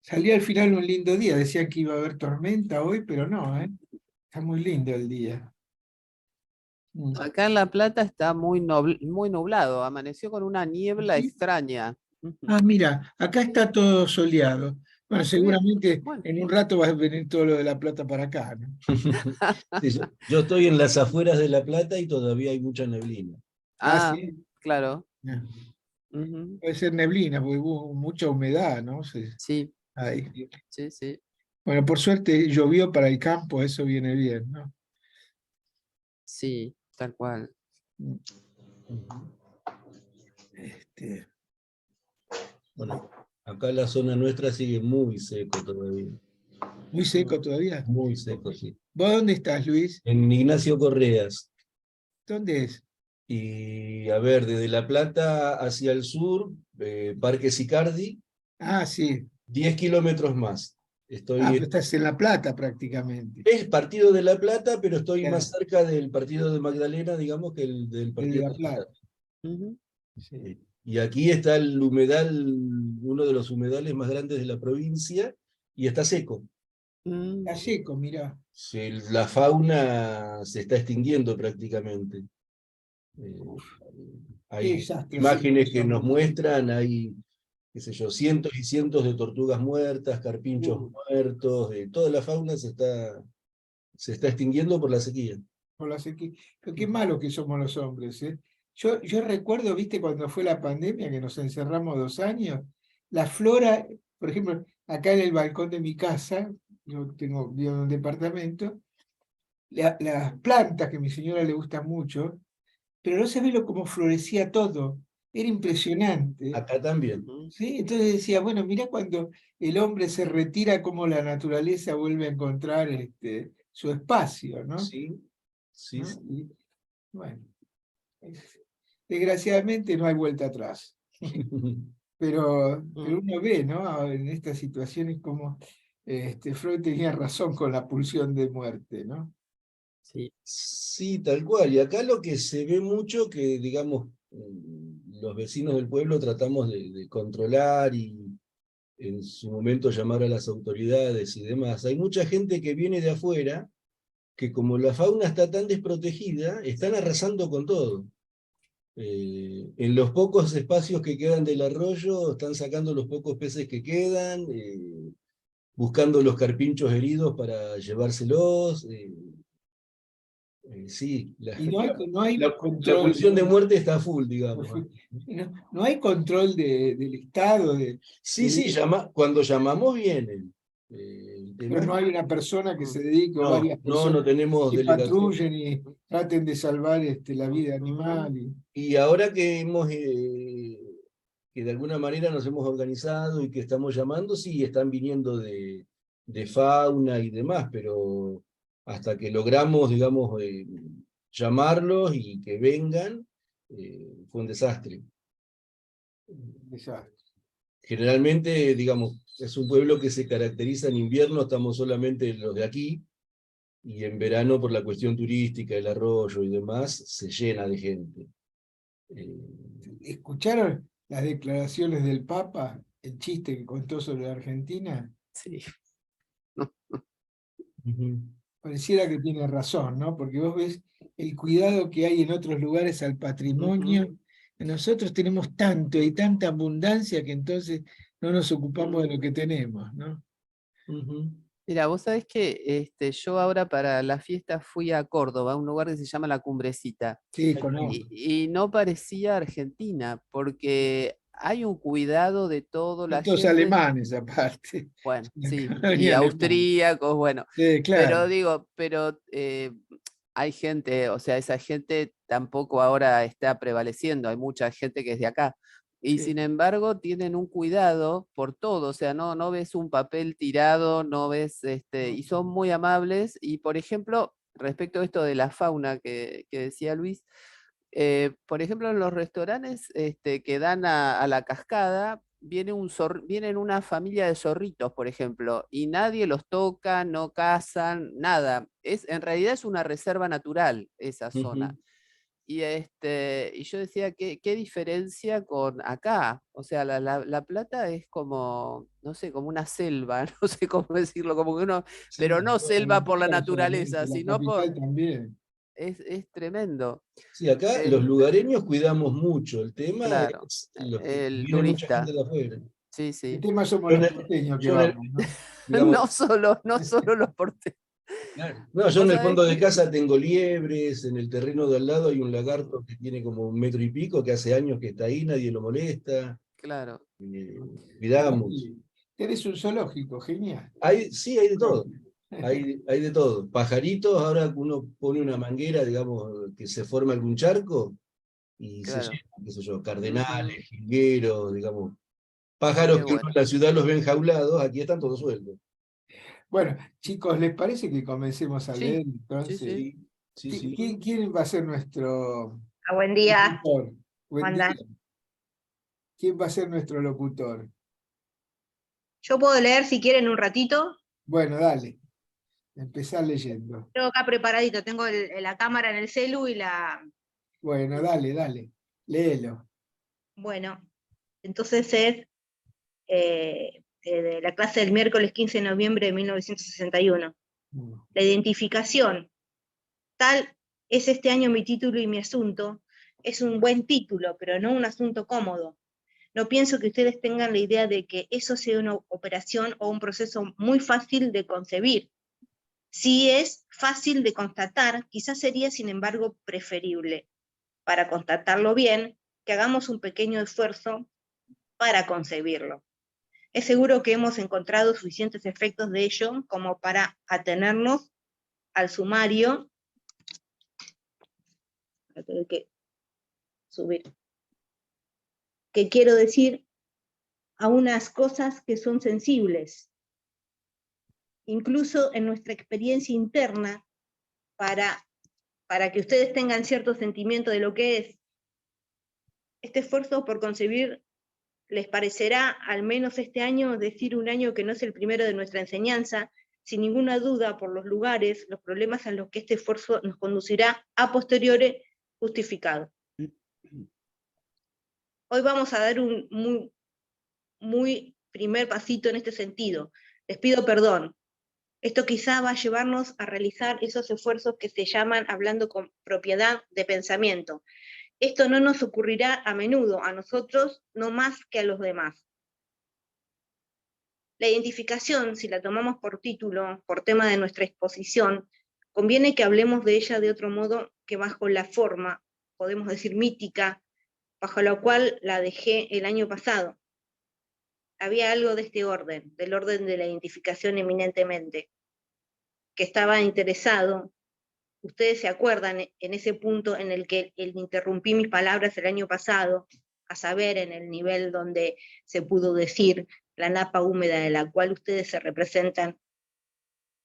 Salió al final un lindo día, decían que iba a haber tormenta hoy, pero no, ¿eh? Está muy lindo el día. Mm. Acá en La Plata está muy nublado, amaneció con una niebla ¿Sí? extraña. Ujú. Ah, mira, acá está todo soleado. Bueno, Ah, qué bien. seguramente Bueno. en un rato va a venir todo lo de La Plata para acá, ¿no? Sí, yo estoy en las afueras de La Plata y todavía hay mucha neblina. Ah, Ah, sí. claro. Ah, Ujú. puede ser neblina, porque hubo mucha humedad, ¿no? Sí, Sí, ahí. sí, sí, Bueno, por suerte llovió para el campo, eso viene bien, ¿no? sí, tal cual. Mm. Este, Bueno, acá la zona nuestra sigue muy seco todavía. muy seco todavía. Muy seco, sí. ¿Vos dónde estás, Luis? En Ignacio Correas. ¿Dónde es? Y a ver, desde La Plata hacia el sur, Parque Sicardi, Ah, sí. 10 kilómetros más. Ah, Estoy pero estás en La Plata prácticamente. es partido de La Plata, pero estoy Ya, más cerca del partido de Magdalena, digamos, que el del desde partido La de La Plata. Plata. Ujú. Sí. Y aquí está el humedal, uno de los humedales más grandes de la provincia, y está seco. Mm, Está seco, mirá. La fauna se está extinguiendo prácticamente. Eh, Qué Hay desastre hacemos imágenes los que nos hombres. muestran, hay, qué sé yo, cientos y cientos de tortugas muertas, carpinchos Uh, muertos, toda la fauna se está extinguiendo por la sequía. por la sequía. Pero qué malos que somos los hombres, ¿eh? Yo recuerdo, viste, cuando fue la pandemia, que nos encerramos 2 años, la flora, por ejemplo, acá en el balcón de mi casa, vivo en un departamento, las plantas que a mi señora le gustan mucho, pero no se ve lo como florecía todo. Era impresionante. Acá también. ujú. ¿Sí? Entonces decía, bueno, mira cuando el hombre se retira, cómo la naturaleza vuelve a encontrar su espacio, ¿no? Sí, sí, ¿No? sí. Y bueno, es- desgraciadamente no hay vuelta atrás. Pero Mm, uno ve, ¿no? En estas situaciones como Freud tenía razón con la pulsión de muerte, ¿no? sí. Sí, tal cual. Y acá lo que se ve mucho que, digamos, los vecinos del pueblo tratamos de controlar y en su momento llamar a las autoridades y demás. Hay mucha gente que viene de afuera que como la fauna está tan desprotegida, están arrasando con todo. En los pocos espacios que quedan del arroyo, están sacando los pocos peces que quedan, buscando los carpinchos heridos para llevárselos. Sí, Y no hay la control, pulsión de ¿no? muerte está full, digamos. No hay control del Estado, Sí, sí, cuando llamamos vienen. El tema pero es no hay que una persona que Mm, se dedique o no, varias no, no personas tenemos que delegación. patrullen y traten de salvar la vida ujú. animal. Y ahora que de alguna manera nos hemos organizado y que estamos llamando, sí, están viniendo de fauna y demás, pero hasta que logramos, digamos, llamarlos y que vengan, fue un desastre. Desastre. Generalmente, digamos, es un pueblo que se caracteriza en invierno, estamos solamente los de aquí, y en verano, por la cuestión turística, el arroyo y demás, se llena de gente. Eh, ¿Escucharon las declaraciones del Papa, el chiste que contó sobre Argentina? Sí. Ujú. Pareciera que tiene razón, ¿no? Porque vos ves el cuidado que hay en otros lugares al Ujú. patrimonio. Nosotros tenemos tanto y tanta abundancia que entonces no nos ocupamos de lo que tenemos, ¿no? Ujú. Mira, vos sabés que yo ahora para la fiesta fui a Córdoba, a un lugar que se llama La Cumbrecita, Sí, Ay, qué conozco. lindo. y no parecía Argentina, porque hay un cuidado de todo, Son la todos gente, alemanes aparte. bueno, Una sí, y colonia alemana. austríacos, bueno, Sí, claro. pero digo, hay gente, o sea, esa gente tampoco ahora está prevaleciendo, hay mucha gente que es de acá. Y Sí. sin embargo, tienen un cuidado por todo, o sea, no ves un papel tirado, no ves, y son muy amables. Y por ejemplo, respecto a esto de la fauna que decía Luis, por ejemplo, en los restaurantes que dan a la cascada, vienen una familia de zorritos, por ejemplo, y nadie los toca, no cazan, nada. En realidad es una reserva natural esa zona. Ujú. y yo decía, ¿qué diferencia con acá? O sea, La Plata es como, no sé, como una selva, no sé cómo decirlo, como que uno, Sí, pero no Bueno, selva por la no solamente, naturaleza, la sino por, capital también. es tremendo. sí, acá Eh, los lugareños cuidamos mucho. El tema claro, es los que el viene mucha gente turista, de afuera. sí, El sí. tema somos Yo en los el, porteños que yo en el- vamos, ¿no? digamos, No solo los porteños. claro, no, yo Vos en el sabés fondo de que, casa tengo liebres, en el terreno de al lado hay un lagarto que tiene como 1 metro y pico, que hace años que está ahí, nadie lo molesta. claro, eh, Cuidamos. Sí. Tenés un zoológico, genial. Sí, hay de todo. Propio. Hay de todo. Pajaritos, ahora uno pone una manguera, digamos, que se forma algún charco y se claro. llena, qué sé yo, cardenales, Ujú, jilgueros, digamos, pájaros qué que uno bueno. en la ciudad los ve enjaulados, aquí están todos sueltos. Bueno, chicos, ¿les parece que comencemos a leer Sí, sí, entonces? sí. Sí, sí, sí. ¿Quién va a ser nuestro Buen día, locutor? ¿cómo Buen día. andan? ¿Quién va a ser nuestro locutor? Yo puedo leer si quieren un ratito. Bueno, dale, empezar leyendo. Tengo acá preparadito, tengo la cámara en el celu y la... Bueno, dale, léelo. Bueno, entonces es de la clase del miércoles 15 de noviembre de 1961. Mm. La identificación, tal es este año mi título y mi asunto. Es un buen título, pero no un asunto cómodo. No pienso que ustedes tengan la idea de que eso sea una operación o un proceso muy fácil de concebir. Si es fácil de constatar, quizás sería, sin embargo, preferible, para constatarlo bien, que hagamos un pequeño esfuerzo para concebirlo. Es seguro que hemos encontrado suficientes efectos de ello como para atenernos al sumario. Voy a tener que subir. Que quiero decir a unas cosas que son sensibles, incluso en nuestra experiencia interna, para que ustedes tengan cierto sentimiento de lo que es. Este esfuerzo por concebir les parecerá, al menos este año, decir un año que no es el primero de nuestra enseñanza, sin ninguna duda por los lugares, los problemas a los que este esfuerzo nos conducirá a posteriori justificado. Hoy vamos a dar un muy primer pasito en este sentido. Les pido perdón. Esto quizá va a llevarnos a realizar esos esfuerzos que se llaman, hablando con propiedad, de pensamiento. Esto no nos ocurrirá a menudo, a nosotros no más que a los demás. La identificación, si la tomamos por título, por tema de nuestra exposición, conviene que hablemos de ella de otro modo que bajo la forma, podemos decir mítica, bajo la cual la dejé el año pasado. Había algo de este orden, del orden de la identificación eminentemente, que estaba interesado. Ustedes se acuerdan en ese punto en el que interrumpí mis palabras el año pasado, a saber, en el nivel donde se pudo decir la napa húmeda de la cual ustedes se representan,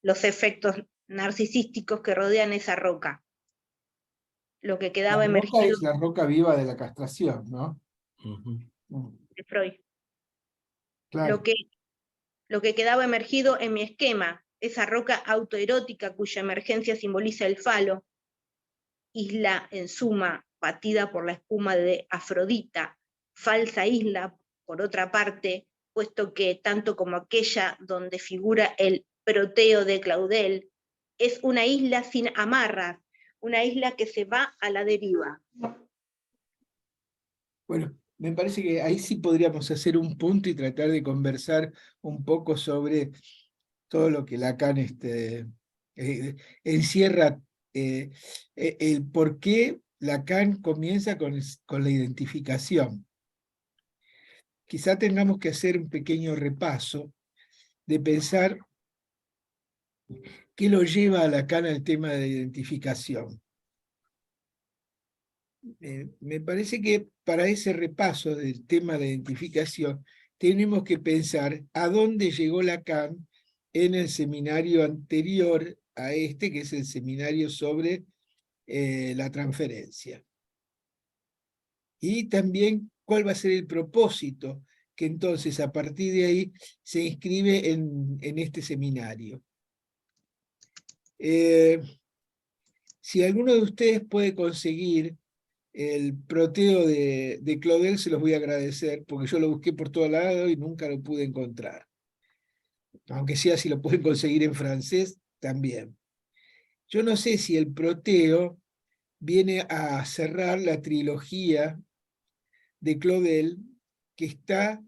los efectos narcisísticos que rodean esa roca. Lo que La quedaba roca emergido es la roca viva de la castración, ¿no? Ujú. Mm, de Freud, lo claro. que, lo que quedaba emergido en mi esquema, esa roca autoerótica cuya emergencia simboliza el falo, isla en suma, batida por la espuma de Afrodita, falsa isla, por otra parte, puesto que, tanto como aquella donde figura el Proteo de Claudel, es una isla sin amarras, una isla que se va a la deriva. Bueno, me parece que ahí sí podríamos hacer un punto y tratar de conversar un poco sobre todo lo que Lacan encierra, el por qué Lacan comienza con la identificación. Quizá tengamos que hacer un pequeño repaso de pensar qué lo lleva a Lacan al tema de identificación. Me parece que para ese repaso del tema de identificación tenemos que pensar a dónde llegó Lacan en el seminario anterior a este, que es el seminario sobre la transferencia. Y también cuál va a ser el propósito que entonces a partir de ahí se inscribe en este seminario. Si alguno de ustedes puede conseguir el proteo de Claudel se los voy a agradecer, porque yo lo busqué por todo lado y nunca lo pude encontrar. Aunque sea si lo pueden conseguir en francés, también. Yo no sé si el proteo viene a cerrar la trilogía de Claudel que está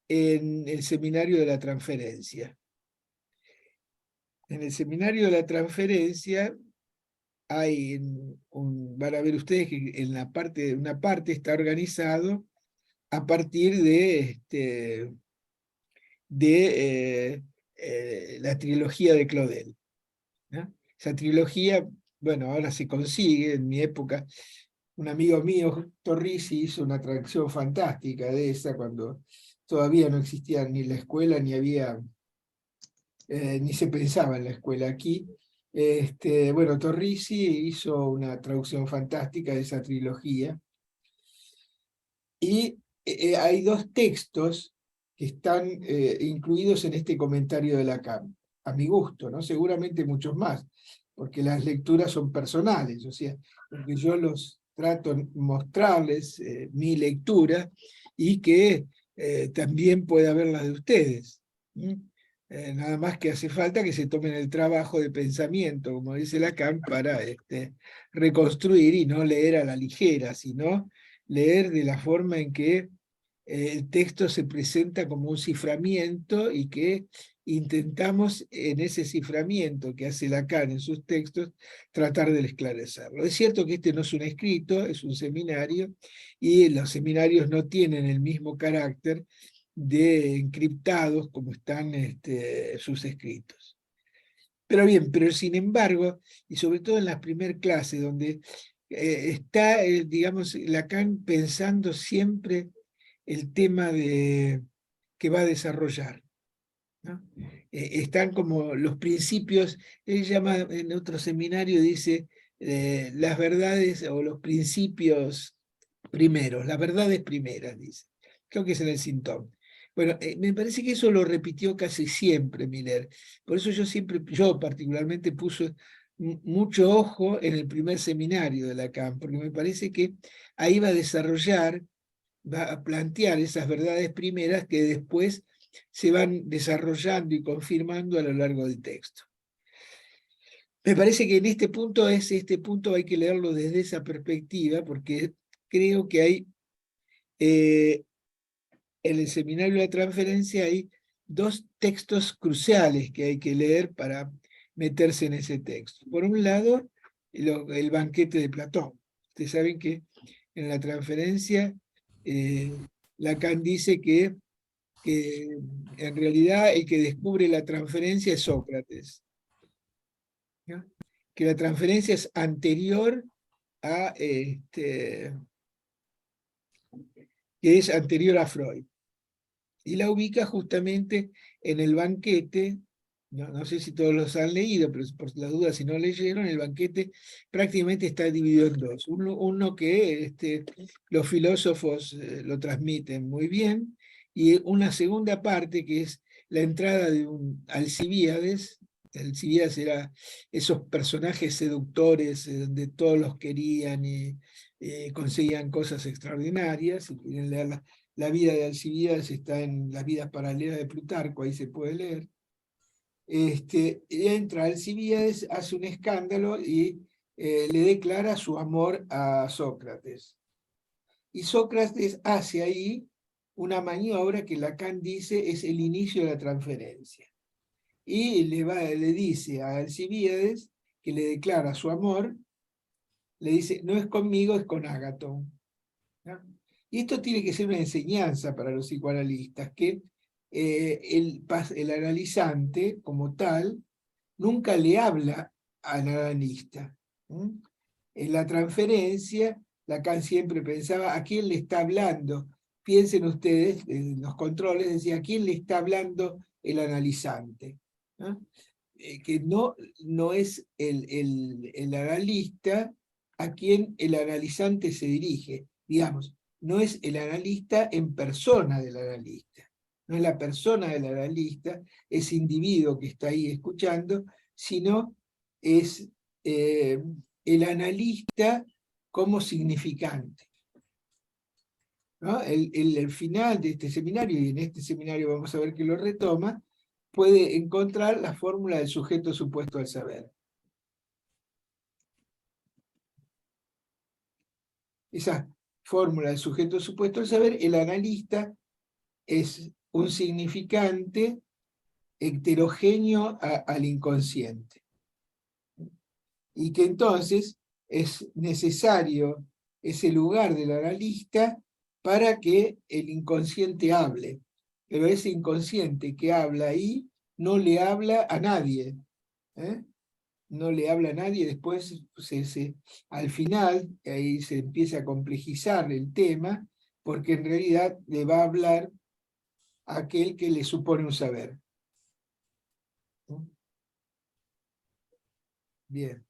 en el Seminario de la Transferencia. En el Seminario de la Transferencia hay van a ver ustedes que en una parte está organizado a partir de la trilogía de Claudel, ¿no? Esa trilogía, bueno, ahora se consigue. En mi época, un amigo mío, Torrisi, hizo una traducción fantástica de esa cuando todavía no existía ni la escuela, ni había, ni se pensaba en la escuela aquí. Bueno, Torrisi hizo una traducción fantástica de esa trilogía. Y hay dos textos que están incluidos en este comentario de Lacan, a mi gusto, ¿no? Seguramente muchos más, porque las lecturas son personales, o sea, porque yo los trato de mostrarles mi lectura y que también pueda ver la de ustedes. Nada más que hace falta que se tomen el trabajo de pensamiento, como dice Lacan, para reconstruir y no leer a la ligera, sino leer de la forma en que el texto se presenta como un ciframiento y que intentamos en ese ciframiento que hace Lacan en sus textos tratar de esclarecerlo. Es cierto que este no es un escrito, es un seminario, y los seminarios no tienen el mismo carácter de encriptados como están sus escritos. Pero bien, pero sin embargo, y sobre todo en las primeras clases, donde está, digamos, Lacan pensando siempre el tema que va a desarrollar, ¿no? Están como los principios, él llama en otro seminario, dice, las verdades o los principios primeros, las verdades primeras, dice. Creo que es en el Sintón. Bueno, me parece que eso lo repitió casi siempre Miller. Por eso yo particularmente puse mucho ojo en el primer seminario de Lacan, porque me parece que ahí va a desarrollar, va a plantear esas verdades primeras que después se van desarrollando y confirmando a lo largo del texto. Me parece que en este punto hay que leerlo desde esa perspectiva, porque creo que hay, en el Seminario de la Transferencia hay dos textos cruciales que hay que leer para meterse en ese texto. Por un lado, el banquete de Platón. Ustedes saben que en la Transferencia Lacan dice que en realidad el que descubre la transferencia es Sócrates, ¿no? Que la transferencia es anterior a Freud, y la ubica justamente en el banquete. No sé si todos los han leído, pero por la duda, si no leyeron, el banquete prácticamente está dividido en dos. Uno que los filósofos lo transmiten muy bien, y una segunda parte que es la entrada de un Alcibíades. Alcibíades era esos personajes seductores donde todos los querían y conseguían cosas extraordinarias. Si quieren leer la vida de Alcibíades, está en las vidas paralelas de Plutarco, ahí se puede leer. Entra Alcibíades, hace un escándalo y le declara su amor a Sócrates. Y Sócrates hace ahí una maniobra que Lacan dice es el inicio de la transferencia. Y le dice a Alcibíades, que le declara su amor, le dice, no es conmigo, es con Ágatón, ¿no? Y esto tiene que ser una enseñanza para los psicoanalistas, que el analizante, como tal, nunca le habla al analista. En la transferencia, Lacan siempre pensaba, ¿a quién le está hablando? Piensen ustedes, en los controles, decía, ¿a quién le está hablando el analizante? Que no es el analista a quien el analizante se dirige. Digamos, no es el analista en persona del analista. No es la persona del analista, ese individuo que está ahí escuchando, sino es el analista como significante. ¿No? El final de este seminario, y en este seminario vamos a ver que lo retoma, puede encontrar la fórmula del sujeto supuesto al saber. Esa fórmula del sujeto supuesto al saber, el analista es un significante heterogéneo al inconsciente. Y que entonces es necesario ese lugar del analista para que el inconsciente hable. Pero ese inconsciente que habla ahí no le habla a nadie. No le habla a nadie, después al final ahí se empieza a complejizar el tema, porque en realidad le va a hablar a aquel que le supone un saber. Bien.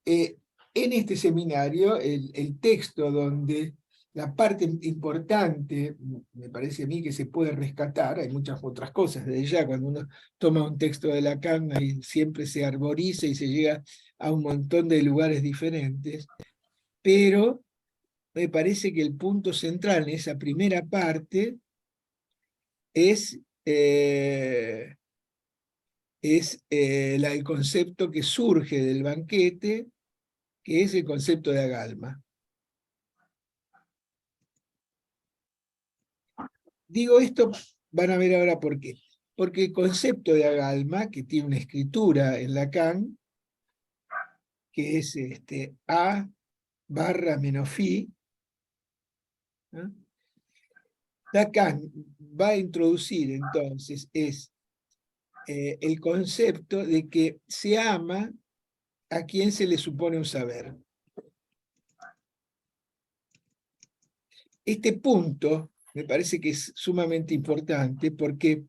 En este seminario, el texto donde la parte importante, me parece a mí que se puede rescatar, hay muchas otras cosas, desde ya cuando uno toma un texto de Lacan y siempre se arboriza y se llega a un montón de lugares diferentes, pero me parece que el punto central en esa primera parte es el concepto que surge del banquete, que es el concepto de agalma. Digo esto, van a ver ahora por qué. Porque el concepto de agalma, que tiene una escritura en Lacan, que es A barra menos phi, ¿no? Lacan va a introducir entonces el concepto de que se ama a quien se le supone un saber. Este punto me parece que es sumamente importante porque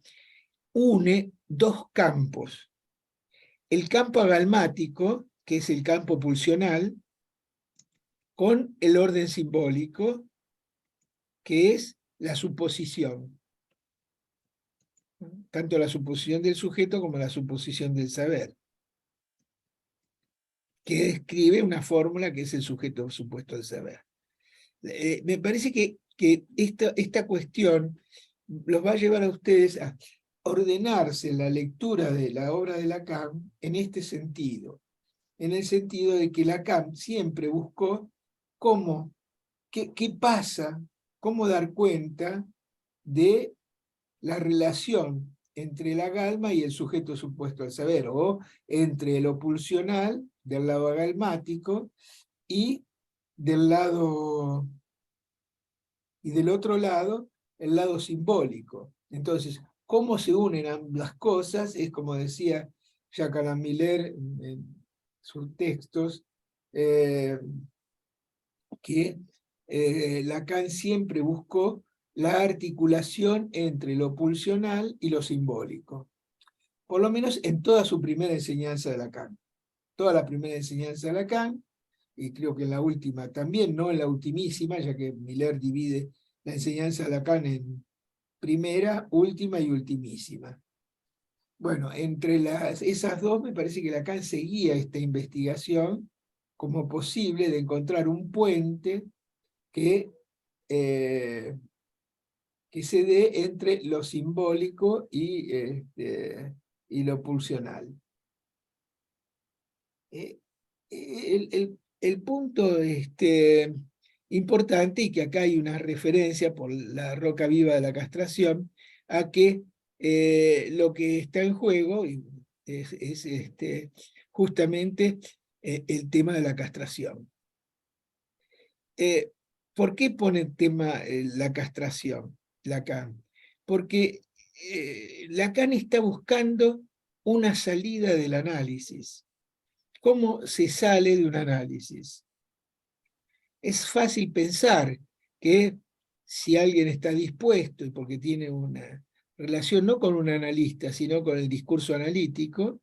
une dos campos. El campo agalmático, que es el campo pulsional, con el orden simbólico, que es la suposición. Tanto la suposición del sujeto como la suposición del saber, que describe una fórmula que es el sujeto supuesto del saber. Me parece que esta cuestión los va a llevar a ustedes a ordenarse la lectura de la obra de Lacan en este sentido, en el sentido de que Lacan siempre buscó qué pasa, cómo dar cuenta de la relación entre el agalma y el sujeto supuesto al saber, o entre lo pulsional, del lado agalmático, y del otro lado, el lado simbólico. Entonces, cómo se unen ambas cosas, es como decía Jacques Alain Miller en sus textos, que Lacan siempre buscó la articulación entre lo pulsional y lo simbólico. Por lo menos en toda su primera enseñanza de Lacan. Toda la primera enseñanza de Lacan, y creo que en la última también, no en la ultimísima, ya que Miller divide la enseñanza de Lacan en primera, última y ultimísima. Bueno, entre esas dos me parece que Lacan seguía esta investigación como posible de encontrar un puente que se dé entre lo simbólico y lo pulsional. El punto importante, y que acá hay una referencia por la roca viva de la castración, a que lo que está en juego es justamente el tema de la castración. ¿Por qué pone el tema la castración, Lacan? Porque Lacan está buscando una salida del análisis. ¿Cómo se sale de un análisis? Es fácil pensar que si alguien está dispuesto, y porque tiene una relación no con un analista, sino con el discurso analítico,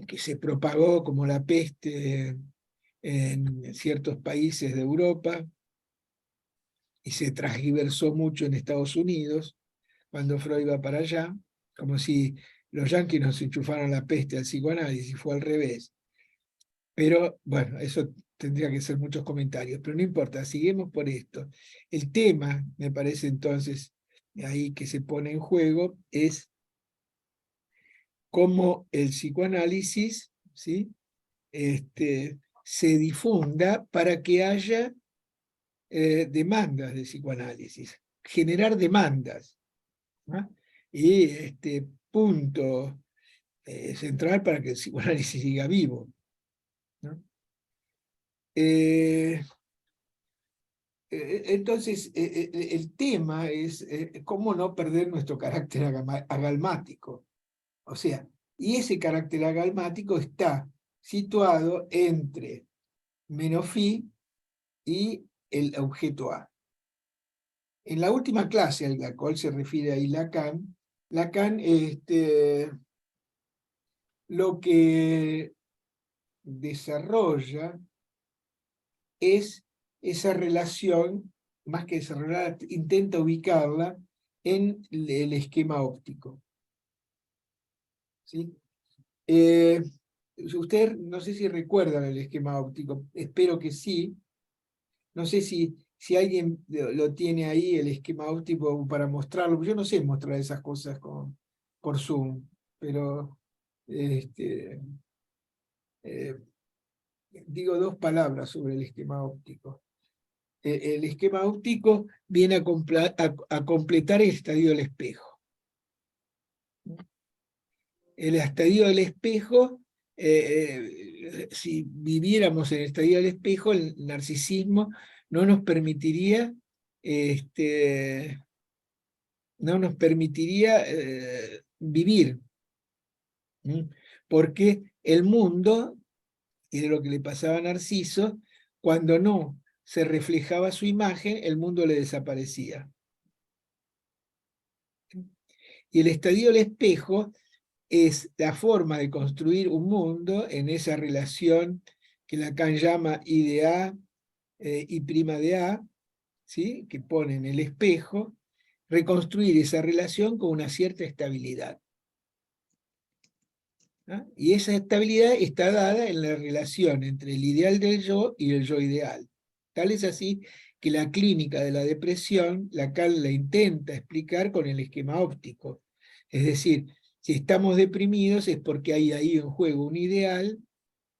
que se propagó como la peste en ciertos países de Europa, y se transgiversó mucho en Estados Unidos, cuando Freud iba para allá, como si los yanquis nos enchufaran la peste al psicoanálisis, fue al revés. Pero bueno, eso tendría que ser muchos comentarios, pero no importa, seguimos por esto. El tema, me parece entonces, ahí que se pone en juego, es cómo el psicoanálisis, ¿sí? Se difunda para que haya demandas de psicoanálisis, generar demandas, ¿no? Y punto central para que el psicoanálisis siga vivo, ¿no? Entonces, el tema es cómo no perder nuestro carácter agalmático. O sea, y ese carácter agalmático está situado entre menos phi y el objeto A. En la última clase a la cual se refiere ahí Lacan, lo que desarrolla es esa relación, más que desarrollar, intenta ubicarla en el esquema óptico. ¿Sí? Usted no sé si recuerdan el esquema óptico, espero que sí. No sé si alguien lo tiene ahí, el esquema óptico, para mostrarlo. Yo no sé mostrar esas cosas por Zoom, pero digo dos palabras sobre el esquema óptico. El esquema óptico viene a completar el estadio del espejo. El estadio del espejo, si viviéramos en el estadio del espejo, el narcisismo no nos permitiría, vivir. Porque el mundo, y de lo que le pasaba a Narciso, cuando no se reflejaba su imagen, el mundo le desaparecía. Y el estadio del espejo es la forma de construir un mundo en esa relación que Lacan llama I de A y prima de A, ¿sí? Que pone en el espejo, reconstruir esa relación con una cierta estabilidad. ¿No? Y esa estabilidad está dada en la relación entre el ideal del yo y el yo ideal. Tal es así que la clínica de la depresión, Lacan la intenta explicar con el esquema óptico. Es decir, si estamos deprimidos es porque hay ahí en juego un ideal,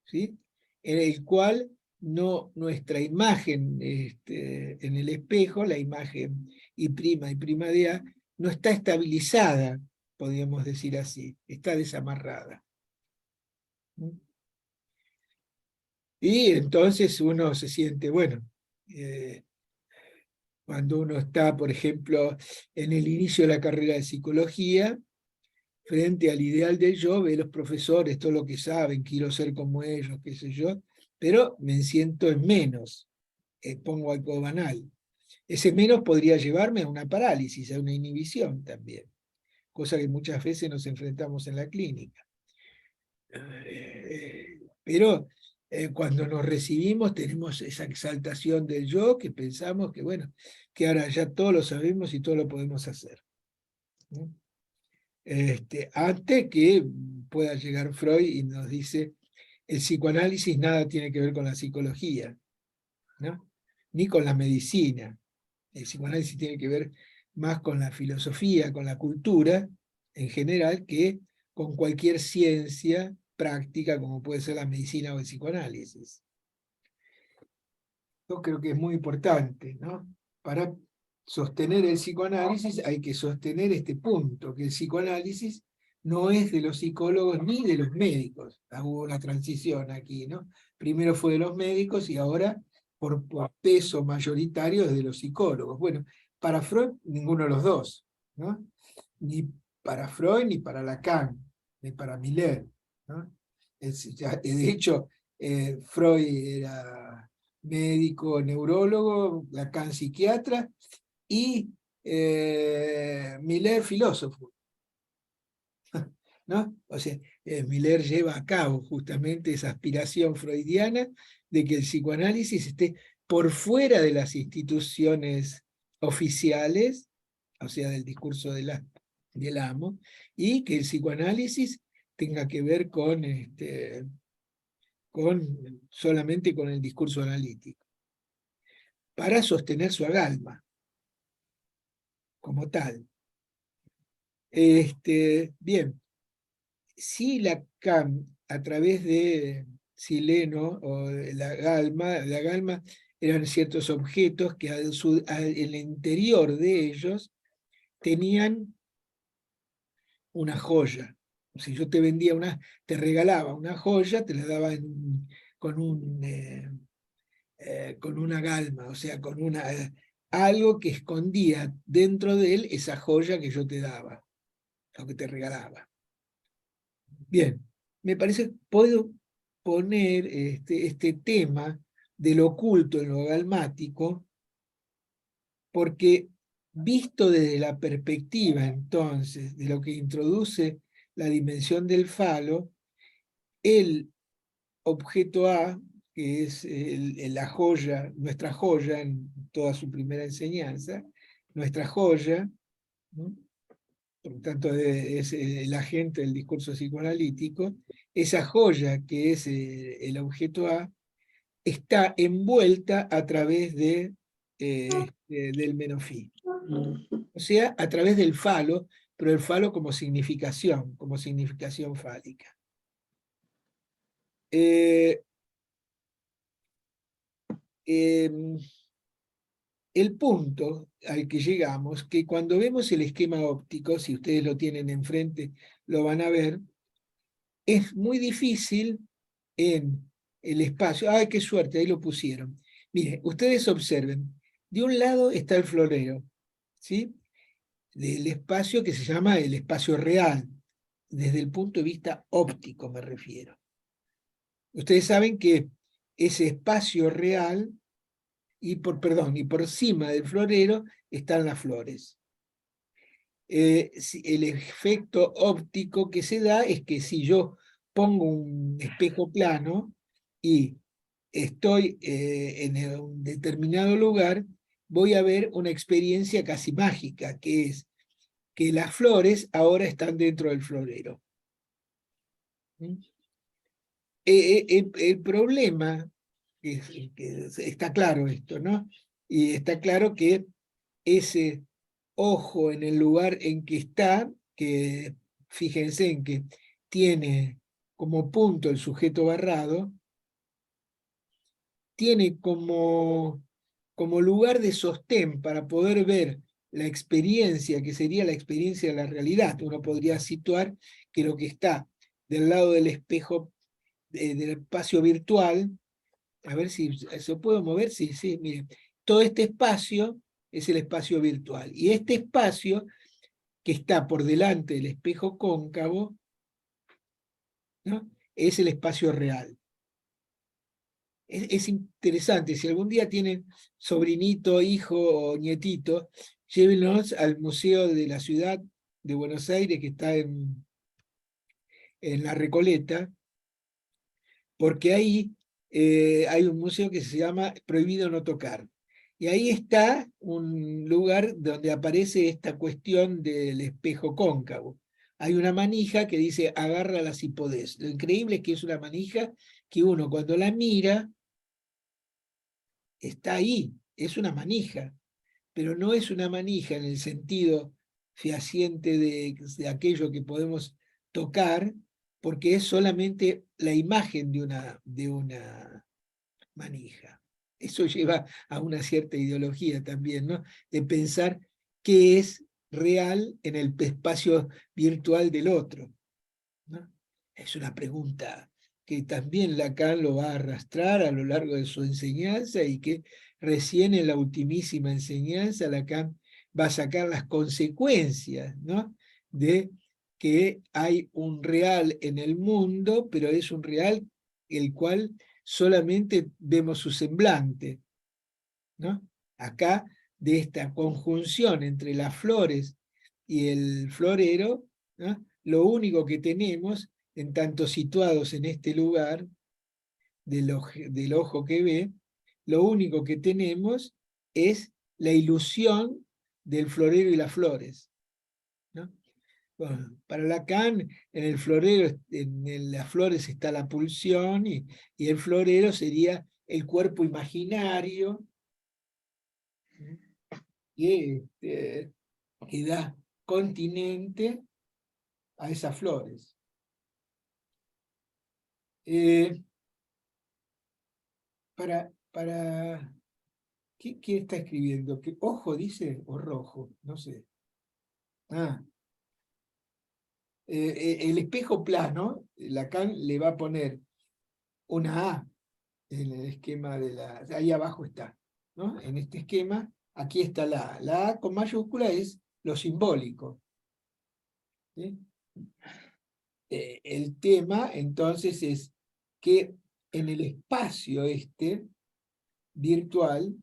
¿sí? En el cual nuestra imagen en el espejo, la imagen y prima de A, no está estabilizada, podríamos decir así, está desamarrada. Y entonces uno se siente, bueno, cuando uno está, por ejemplo, en el inicio de la carrera de psicología, frente al ideal del yo, ve los profesores, todo lo que saben, quiero ser como ellos, qué sé yo, pero me siento en menos, pongo algo banal. Ese menos podría llevarme a una parálisis, a una inhibición también, cosa que muchas veces nos enfrentamos en la clínica. Pero cuando nos recibimos tenemos esa exaltación del yo, que pensamos que, bueno, que ahora ya todo lo sabemos y todo lo podemos hacer. ¿No? Antes que pueda llegar Freud y nos dice, el psicoanálisis nada tiene que ver con la psicología, ¿no? Ni con la medicina. El psicoanálisis tiene que ver más con la filosofía, con la cultura en general, que con cualquier ciencia práctica como puede ser la medicina o el psicoanálisis. Yo creo que es muy importante, ¿no? Para sostener el psicoanálisis hay que sostener este punto, que el psicoanálisis no es de los psicólogos ni de los médicos. Hubo una transición aquí, ¿no? Primero fue de los médicos y ahora, por peso mayoritario, es de los psicólogos. Bueno, para Freud, ninguno de los dos, ¿no? Ni para Freud, ni para Lacan, ni para Miller, ¿no? De hecho, Freud era médico neurólogo, Lacan psiquiatra, y Miller filósofo, ¿no? O sea, Miller lleva a cabo justamente esa aspiración freudiana de que el psicoanálisis esté por fuera de las instituciones oficiales, o sea, del discurso del amo, y que el psicoanálisis tenga que ver con solamente con el discurso analítico, para sostener su agalma como tal. Bien, si Lacan, a través de Sileno o de la Galma eran ciertos objetos que en el interior de ellos tenían una joya. Si yo te vendía te regalaba una joya, te la daba con una galma, o sea, con algo que escondía dentro de él esa joya que yo te daba, o que te regalaba. Bien, me parece que puedo poner este tema del oculto en lo galmático, porque visto desde la perspectiva entonces de lo que introduce la dimensión del falo, el objeto A, que es la joya, nuestra joya en toda su primera enseñanza, nuestra joya, ¿no? Por lo tanto es el agente del discurso psicoanalítico, esa joya que es el objeto A, está envuelta a través del menofí. O sea, a través del falo, pero el falo como significación fálica. El punto al que llegamos, que cuando vemos el esquema óptico, si ustedes lo tienen enfrente, lo van a ver, es muy difícil en el espacio. ¡Ay, qué suerte! Ahí lo pusieron. Miren, ustedes observen, de un lado está el florero, ¿sí? Del espacio que se llama el espacio real, desde el punto de vista óptico me refiero. Ustedes saben que ese espacio real, y por encima del florero están las flores. El efecto óptico que se da es que si yo pongo un espejo plano y estoy en un determinado lugar, voy a ver una experiencia casi mágica, que es que las flores ahora están dentro del florero. El problema, que está claro esto, ¿no? Y está claro que ese ojo en el lugar en que está, que fíjense en que tiene como punto el sujeto barrado, tiene como lugar de sostén para poder ver la experiencia, que sería la experiencia de la realidad. Uno podría situar que lo que está del lado del espejo del espacio virtual, a ver si se puede mover, sí, miren, todo este espacio es el espacio virtual, y este espacio que está por delante del espejo cóncavo, ¿no? Es el espacio real. Es interesante, si algún día tienen sobrinito, hijo o nietito, llévenlos al Museo de la Ciudad de Buenos Aires, que está en La Recoleta, porque ahí hay un museo que se llama Prohibido No Tocar. Y ahí está un lugar donde aparece esta cuestión del espejo cóncavo. Hay una manija que dice, agárrala si podés. Lo increíble es que es una manija que uno cuando la mira, está ahí, es una manija, pero no es una manija en el sentido fehaciente de aquello que podemos tocar, porque es solamente la imagen de una manija. Eso lleva a una cierta ideología también, ¿no? De pensar qué es real en el espacio virtual del otro, ¿no? Es una pregunta que también Lacan lo va a arrastrar a lo largo de su enseñanza y que recién en la ultimísima enseñanza Lacan va a sacar las consecuencias, ¿no? De que hay un real en el mundo, pero es un real el cual solamente vemos su semblante, ¿no? Acá, de esta conjunción entre las flores y el florero, ¿no? Lo único que tenemos, en tanto situados en este lugar del ojo que ve, lo único que tenemos es la ilusión del florero y las flores, ¿no? Bueno, para Lacan, en el florero, las flores está la pulsión, y el florero sería el cuerpo imaginario que, que da continente a esas flores. ¿Qué está escribiendo? ¿Qué, ojo dice o rojo? No sé. El espejo plano, Lacan le va a poner una A en el esquema de la... Ahí abajo está, ¿no? En este esquema, aquí está la A. La A con mayúscula es lo simbólico, ¿sí? El tema, entonces, es que en el espacio virtual,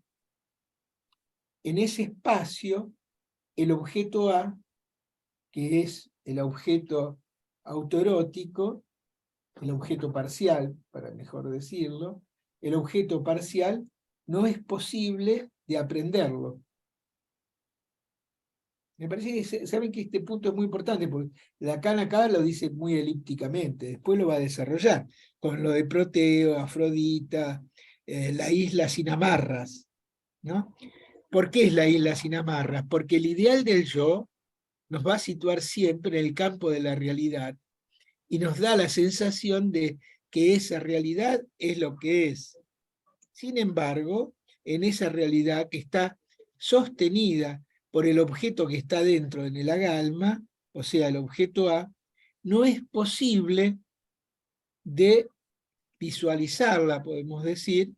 en ese espacio, el objeto A, que es el objeto autoerótico, el objeto parcial, para mejor decirlo, el objeto parcial no es posible de aprenderlo. Me parece que saben que este punto es muy importante, porque Lacan acá lo dice muy elípticamente, después lo va a desarrollar, con lo de Proteo, Afrodita, la isla sin amarras, ¿no? ¿Por qué es la isla sin amarras? Porque el ideal del yo nos va a situar siempre en el campo de la realidad, y nos da la sensación de que esa realidad es lo que es. Sin embargo, en esa realidad que está sostenida por el objeto que está dentro en el agalma, o sea, el objeto A, no es posible de visualizarla, podemos decir,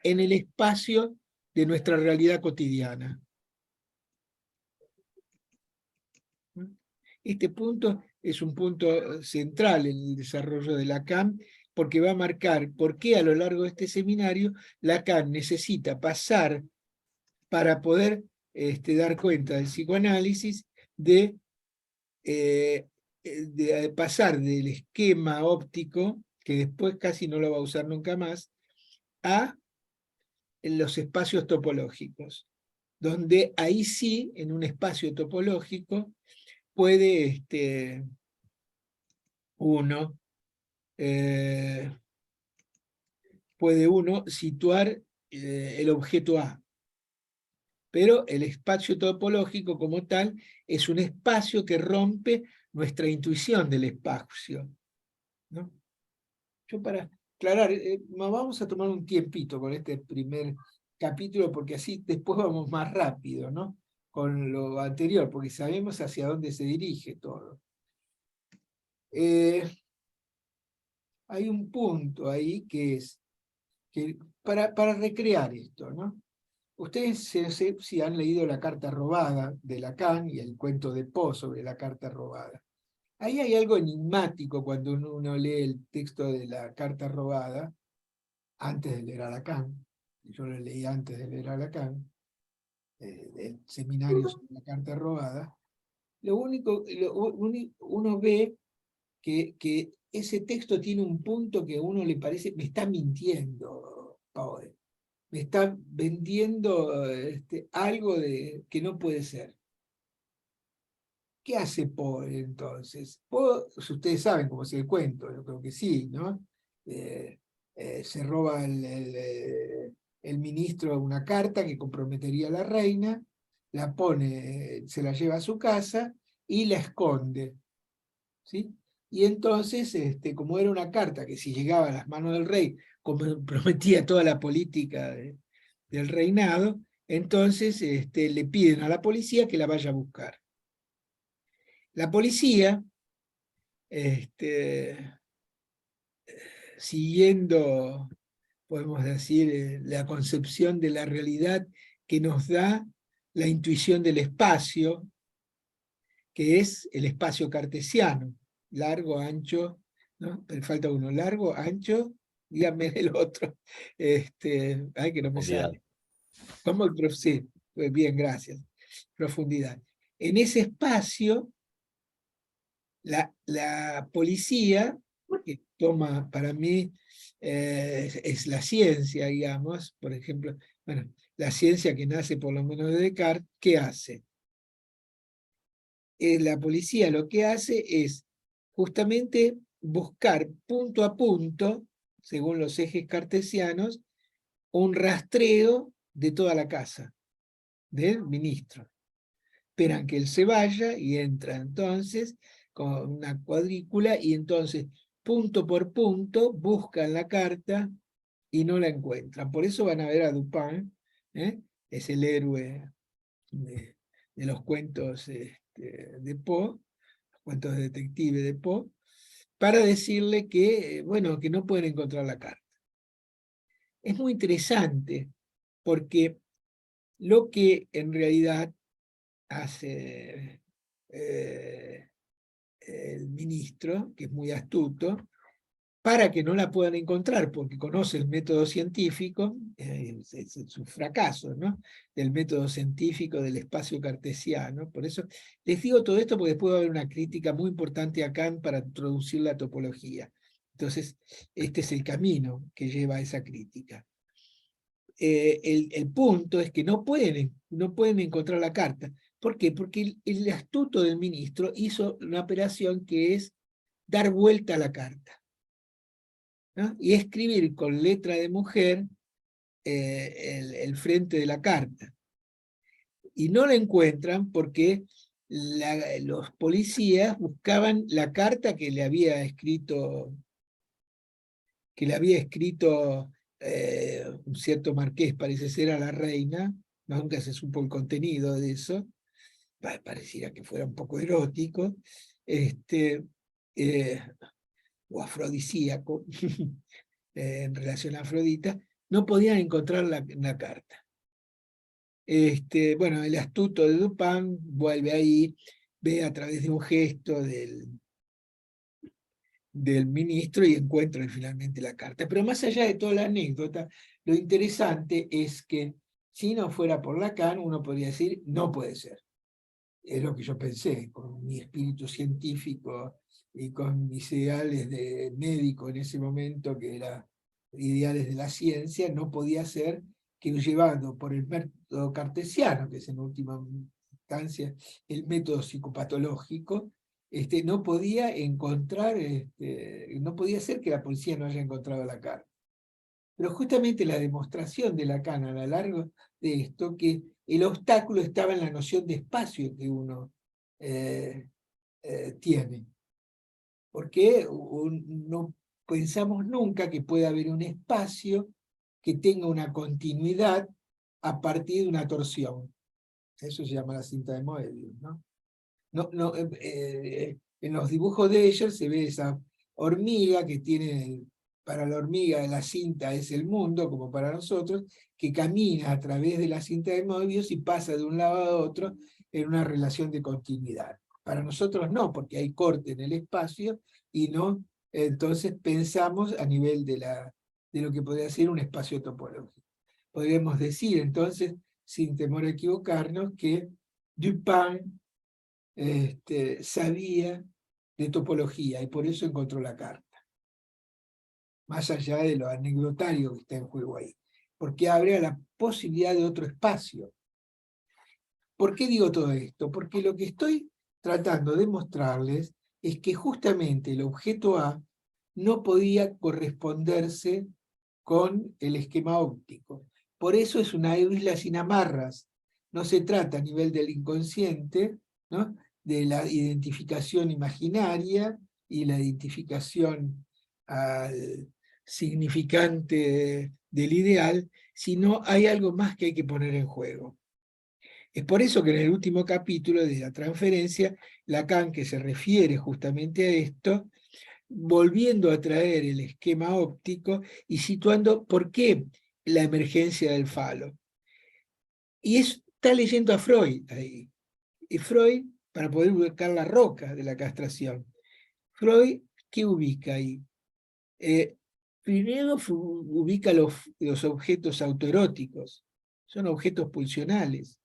en el espacio de nuestra realidad cotidiana. Este punto es un punto central en el desarrollo de Lacan, porque va a marcar por qué a lo largo de este seminario Lacan necesita pasar, para poder dar cuenta del psicoanálisis, de pasar del esquema óptico, que después casi no lo va a usar nunca más, a los espacios topológicos, donde ahí sí, en un espacio topológico, puede uno situar el objeto A. Pero el espacio topológico como tal es un espacio que rompe nuestra intuición del espacio, ¿no? Yo, para aclarar, vamos a tomar un tiempito con este primer capítulo, porque así después vamos más rápido, ¿no? Con lo anterior, porque sabemos hacia dónde se dirige todo. Hay un punto ahí que es, que para recrear esto, ¿no? Ustedes si han leído La carta robada de Lacan y el cuento de Poe sobre la carta robada. Ahí hay algo enigmático cuando uno lee el texto de La carta robada, antes de leer a Lacan. Yo lo leí antes de leer a Lacan, del seminario sobre la carta robada. Uno ve que ese texto tiene un punto que a uno le parece, me está mintiendo, Poe. Me está vendiendo algo que no puede ser. ¿Qué hace Poe entonces? Poe, si ustedes saben cómo es el cuento, yo creo que sí, ¿no? Se roba el ministro una carta que comprometería a la reina, la pone, se la lleva a su casa y la esconde, ¿sí? Y entonces, como era una carta que si llegaba a las manos del rey, comprometía toda la política del reinado, entonces le piden a la policía que la vaya a buscar. La policía, siguiendo, podemos decir, la concepción de la realidad que nos da la intuición del espacio, que es el espacio cartesiano, largo, ancho, ¿no? Pero falta uno, largo, ancho, dígame el otro, ay, que no me sale. ¿Cómo el profe? Sí, pues bien, gracias. Profundidad. En ese espacio, la policía, que toma para mí, es la ciencia, digamos, por ejemplo, bueno, la ciencia que nace por lo menos de Descartes, ¿qué hace? la policía lo que hace es justamente buscar punto a punto, según los ejes cartesianos, un rastreo de toda la casa del ministro. Esperan que él se vaya y entra entonces con una cuadrícula y entonces punto por punto buscan la carta y no la encuentran. Por eso van a ver a Dupin, es el héroe de los cuentos de Poe, los cuentos de detective de Poe, para decirle que, bueno, que no pueden encontrar la carta. Es muy interesante porque lo que en realidad hace el ministro, que es muy astuto, para que no la puedan encontrar, porque conoce el método científico, es su fracaso, ¿no? Del método científico del espacio cartesiano. Por eso les digo todo esto, porque después va a haber una crítica muy importante a Kant para introducir la topología. Entonces, este es el camino que lleva a esa crítica. El punto es que no pueden encontrar la carta. ¿Por qué? Porque el astuto del ministro hizo una operación que es dar vuelta a la carta, ¿no? Y escribir con letra de mujer el frente de la carta. Y no la encuentran porque los policías buscaban la carta que le había escrito un cierto marqués, parece ser, a la reina. Nunca se supo el contenido de eso, pareciera que fuera un poco erótico, o afrodisíaco, en relación a Afrodita. No podían encontrar la carta. Bueno, el astuto de Dupin vuelve ahí, ve a través de un gesto del ministro y encuentra finalmente la carta. Pero más allá de toda la anécdota, lo interesante es que si no fuera por Lacan, uno podría decir, no puede ser. Es lo que yo pensé, con mi espíritu científico y con mis ideales de médico en ese momento, que eran ideales de la ciencia, no podía ser que llevando por el método cartesiano, que es en última instancia el método psicopatológico, no podía encontrar, no podía ser que la policía no haya encontrado la carta. Pero justamente la demostración de Lacan a lo largo de esto, que el obstáculo estaba en la noción de espacio que uno tiene. Porque no pensamos nunca que pueda haber un espacio que tenga una continuidad a partir de una torsión. Eso se llama la cinta de Moebius, ¿no? En los dibujos de Escher se ve esa hormiga que tiene, para la hormiga la cinta es el mundo, como para nosotros, que camina a través de la cinta de Moebius y pasa de un lado a otro en una relación de continuidad. Para nosotros no, porque hay corte en el espacio y no, entonces pensamos a nivel de lo que podría ser un espacio topológico. Podríamos decir entonces, sin temor a equivocarnos, que Dupin sabía de topología y por eso encontró la carta. Más allá de lo anecdotario que está en juego ahí. Porque abre a la posibilidad de otro espacio. ¿Por qué digo todo esto? Porque lo que estoy tratando de mostrarles es que justamente el objeto A no podía corresponderse con el esquema óptico. Por eso es una isla sin amarras. No se trata a nivel del inconsciente, ¿no?, de la identificación imaginaria y la identificación al significante del ideal, sino hay algo más que hay que poner en juego. Es por eso que en el último capítulo de la transferencia, Lacan, que se refiere justamente a esto, volviendo a traer el esquema óptico y situando por qué la emergencia del falo. Y está leyendo a Freud ahí. Y Freud, para poder ubicar la roca de la castración. Freud, ¿qué ubica ahí? Primero ubica los objetos autoeróticos. Son objetos pulsionales.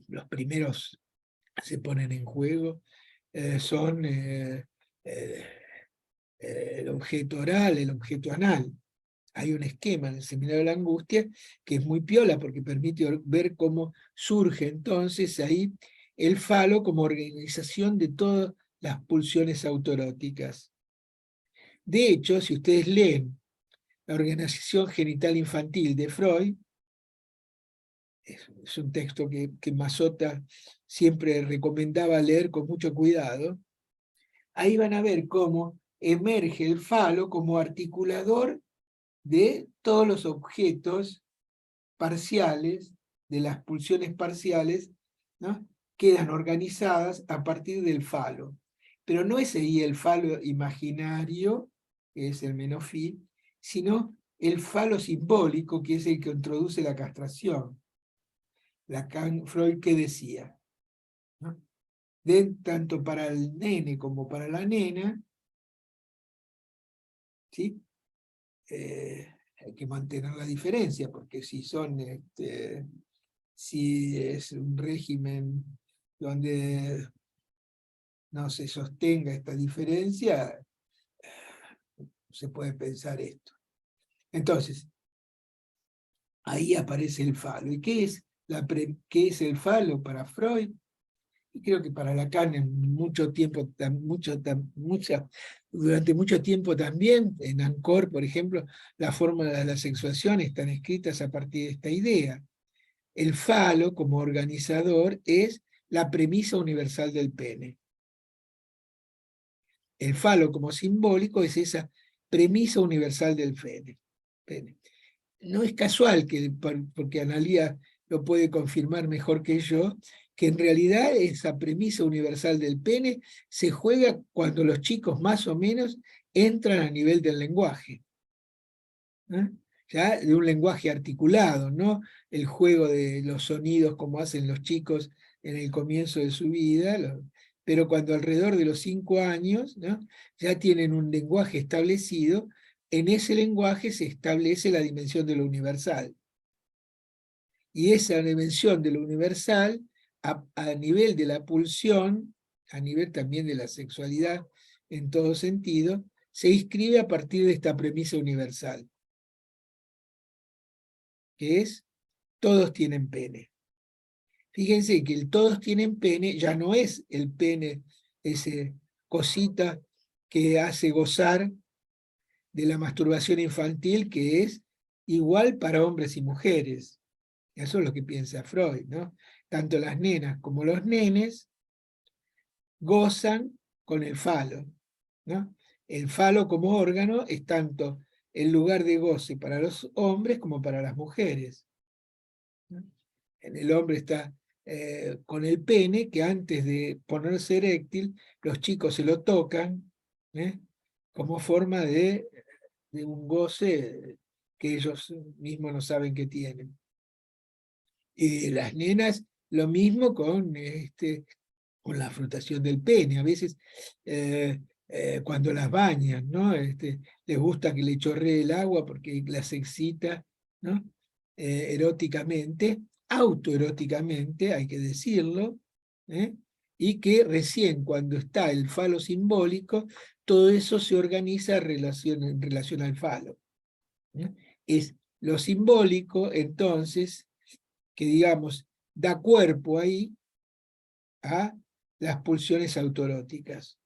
Los primeros se ponen en juego son el objeto oral, el objeto anal. Hay un esquema en el Seminario de la Angustia que es muy piola porque permite ver cómo surge entonces ahí el falo como organización de todas las pulsiones autoeróticas. De hecho, si ustedes leen la organización genital infantil de Freud, es un texto que Mazzotta siempre recomendaba leer con mucho cuidado, ahí van a ver cómo emerge el falo como articulador de todos los objetos parciales, de las pulsiones parciales, ¿no? Quedan organizadas a partir del falo. Pero no es ahí el falo imaginario, que es el menofil, sino el falo simbólico, que es el que introduce la castración. Freud, ¿qué decía? ¿No? Tanto para el nene como para la nena, ¿sí? Hay que mantener la diferencia, porque si es un régimen donde no se sostenga esta diferencia, se puede pensar esto. Entonces, ahí aparece el falo. ¿Y qué es el falo para Freud? Y creo que para Lacan durante mucho tiempo también, en Ancor, por ejemplo, la fórmula de la sexuación están escritas a partir de esta idea. El falo, como organizador, es la premisa universal del pene. El falo, como simbólico, es esa premisa universal del pene. No es casual, porque Analía lo puede confirmar mejor que yo, que en realidad esa premisa universal del pene se juega cuando los chicos más o menos entran a nivel del lenguaje. Ya de un lenguaje articulado, no el juego de los sonidos como hacen los chicos en el comienzo de su vida, pero cuando alrededor de los 5 años, ¿no? Ya tienen un lenguaje establecido, en ese lenguaje se establece la dimensión de lo universal. Y esa dimensión de lo universal, a nivel de la pulsión, a nivel también de la sexualidad en todo sentido, se inscribe a partir de esta premisa universal, que es todos tienen pene. Fíjense que el todos tienen pene ya no es el pene, ese cosita que hace gozar de la masturbación infantil, que es igual para hombres y mujeres. Eso es lo que piensa Freud, ¿no? Tanto las nenas como los nenes gozan con el falo, ¿no? El falo como órgano es tanto el lugar de goce para los hombres como para las mujeres, ¿no? En el hombre está con el pene, que antes de ponerse eréctil, los chicos se lo tocan, como forma de un goce que ellos mismos no saben que tienen. Y las nenas, lo mismo con la frotación del pene. A veces, cuando las bañan, ¿no? Les gusta que le chorree el agua porque las excita, ¿no? Eróticamente, autoeróticamente, hay que decirlo, y que recién cuando está el falo simbólico, todo eso se organiza en relación al falo. Es lo simbólico, entonces, que digamos, da cuerpo ahí a las pulsiones autoeróticas.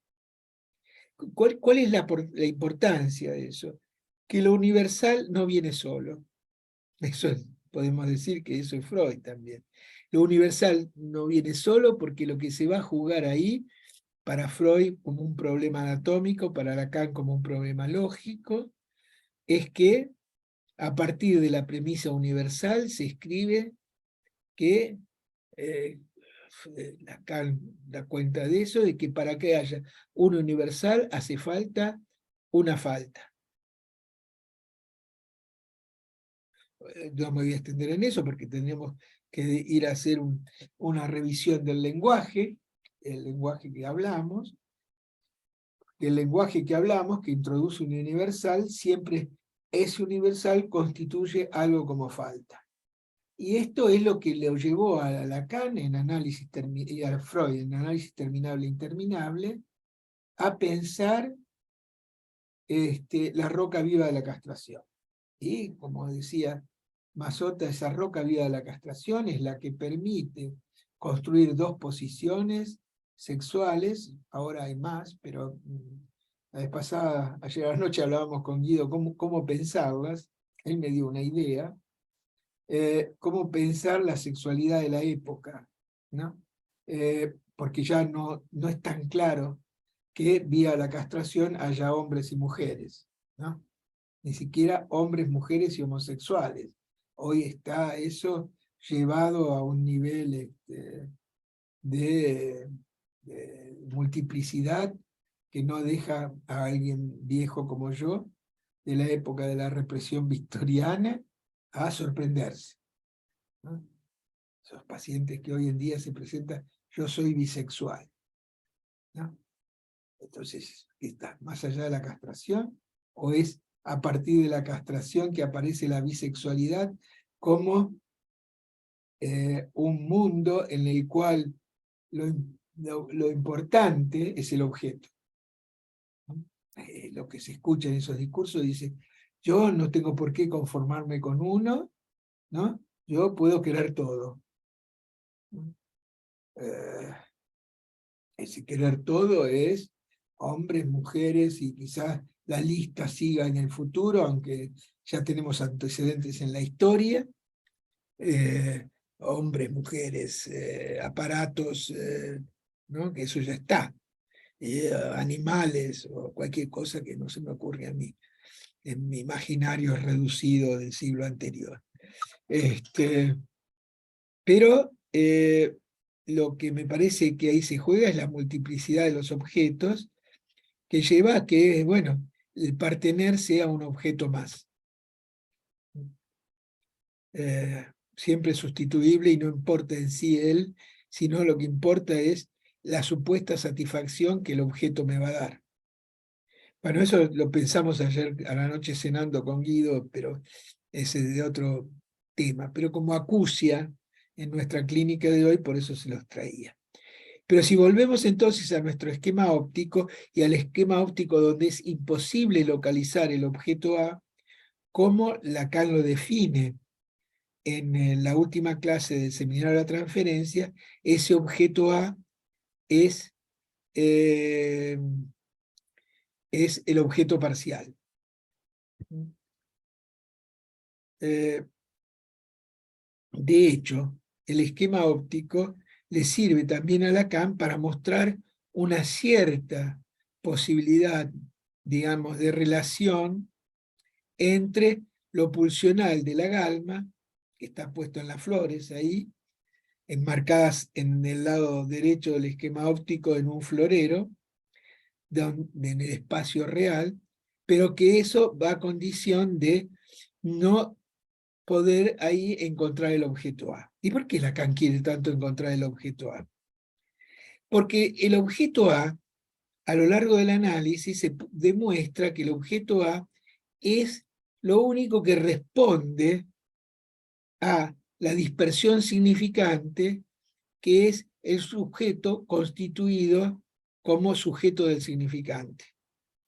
¿Cuál es la importancia de eso? Que lo universal no viene solo. Eso podemos decir que eso es Freud también. Lo universal no viene solo porque lo que se va a jugar ahí, para Freud como un problema anatómico, para Lacan como un problema lógico, es que a partir de la premisa universal se escribe que Lacan da cuenta de eso, de que para que haya un universal hace falta una falta. No me voy a extender en eso porque tendríamos que ir a hacer una revisión del lenguaje, el lenguaje que hablamos. El lenguaje que hablamos, que introduce un universal, siempre ese universal constituye algo como falta. Y esto es lo que le llevó a Lacan y a Freud en Análisis Terminable e Interminable a pensar la roca viva de la castración. Y como decía Mazzotta, esa roca viva de la castración es la que permite construir dos posiciones sexuales, ahora hay más, pero la vez pasada, ayer a la noche hablábamos con Guido cómo pensarlas, él me dio una idea, cómo pensar la sexualidad de la época, ¿no? Porque ya no es tan claro que vía la castración haya hombres y mujeres, ¿no? Ni siquiera hombres, mujeres y homosexuales. Hoy está eso llevado a un nivel de multiplicidad que no deja a alguien viejo como yo, de la época de la represión victoriana, a sorprenderse, ¿no? Esos pacientes que hoy en día se presentan, yo soy bisexual, ¿no? Entonces, ¿está más allá de la castración? ¿O es a partir de la castración que aparece la bisexualidad como un mundo en el cual lo importante es el objeto, ¿no? Lo que se escucha en esos discursos dice, yo no tengo por qué conformarme con uno, ¿no? Yo puedo querer todo. Ese querer todo es hombres, mujeres, y quizás la lista siga en el futuro, aunque ya tenemos antecedentes en la historia, hombres, mujeres, aparatos, ¿no? Que eso ya está, animales o cualquier cosa que no se me ocurre a mí, en mi imaginario reducido del siglo anterior. Pero lo que me parece que ahí se juega es la multiplicidad de los objetos, que lleva a que, bueno, el partener sea un objeto más. Siempre sustituible, y no importa en sí él, sino lo que importa es la supuesta satisfacción que el objeto me va a dar. Bueno, eso lo pensamos ayer a la noche cenando con Guido, pero ese es de otro tema. Pero como acucia en nuestra clínica de hoy, por eso se los traía. Pero si volvemos entonces a nuestro esquema óptico, y al esquema óptico donde es imposible localizar el objeto A, como Lacan lo define en la última clase del seminario de la transferencia, ese objeto A es el objeto parcial. De hecho, el esquema óptico le sirve también a Lacan para mostrar una cierta posibilidad, digamos, de relación entre lo pulsional de la galma, que está puesto en las flores ahí, enmarcadas en el lado derecho del esquema óptico en un florero, en el espacio real, pero que eso va a condición de no poder ahí encontrar el objeto A. ¿Y por qué Lacan quiere tanto encontrar el objeto A? Porque el objeto A lo largo del análisis, se demuestra que el objeto A es lo único que responde a la dispersión significante, que es el sujeto constituido como sujeto del significante.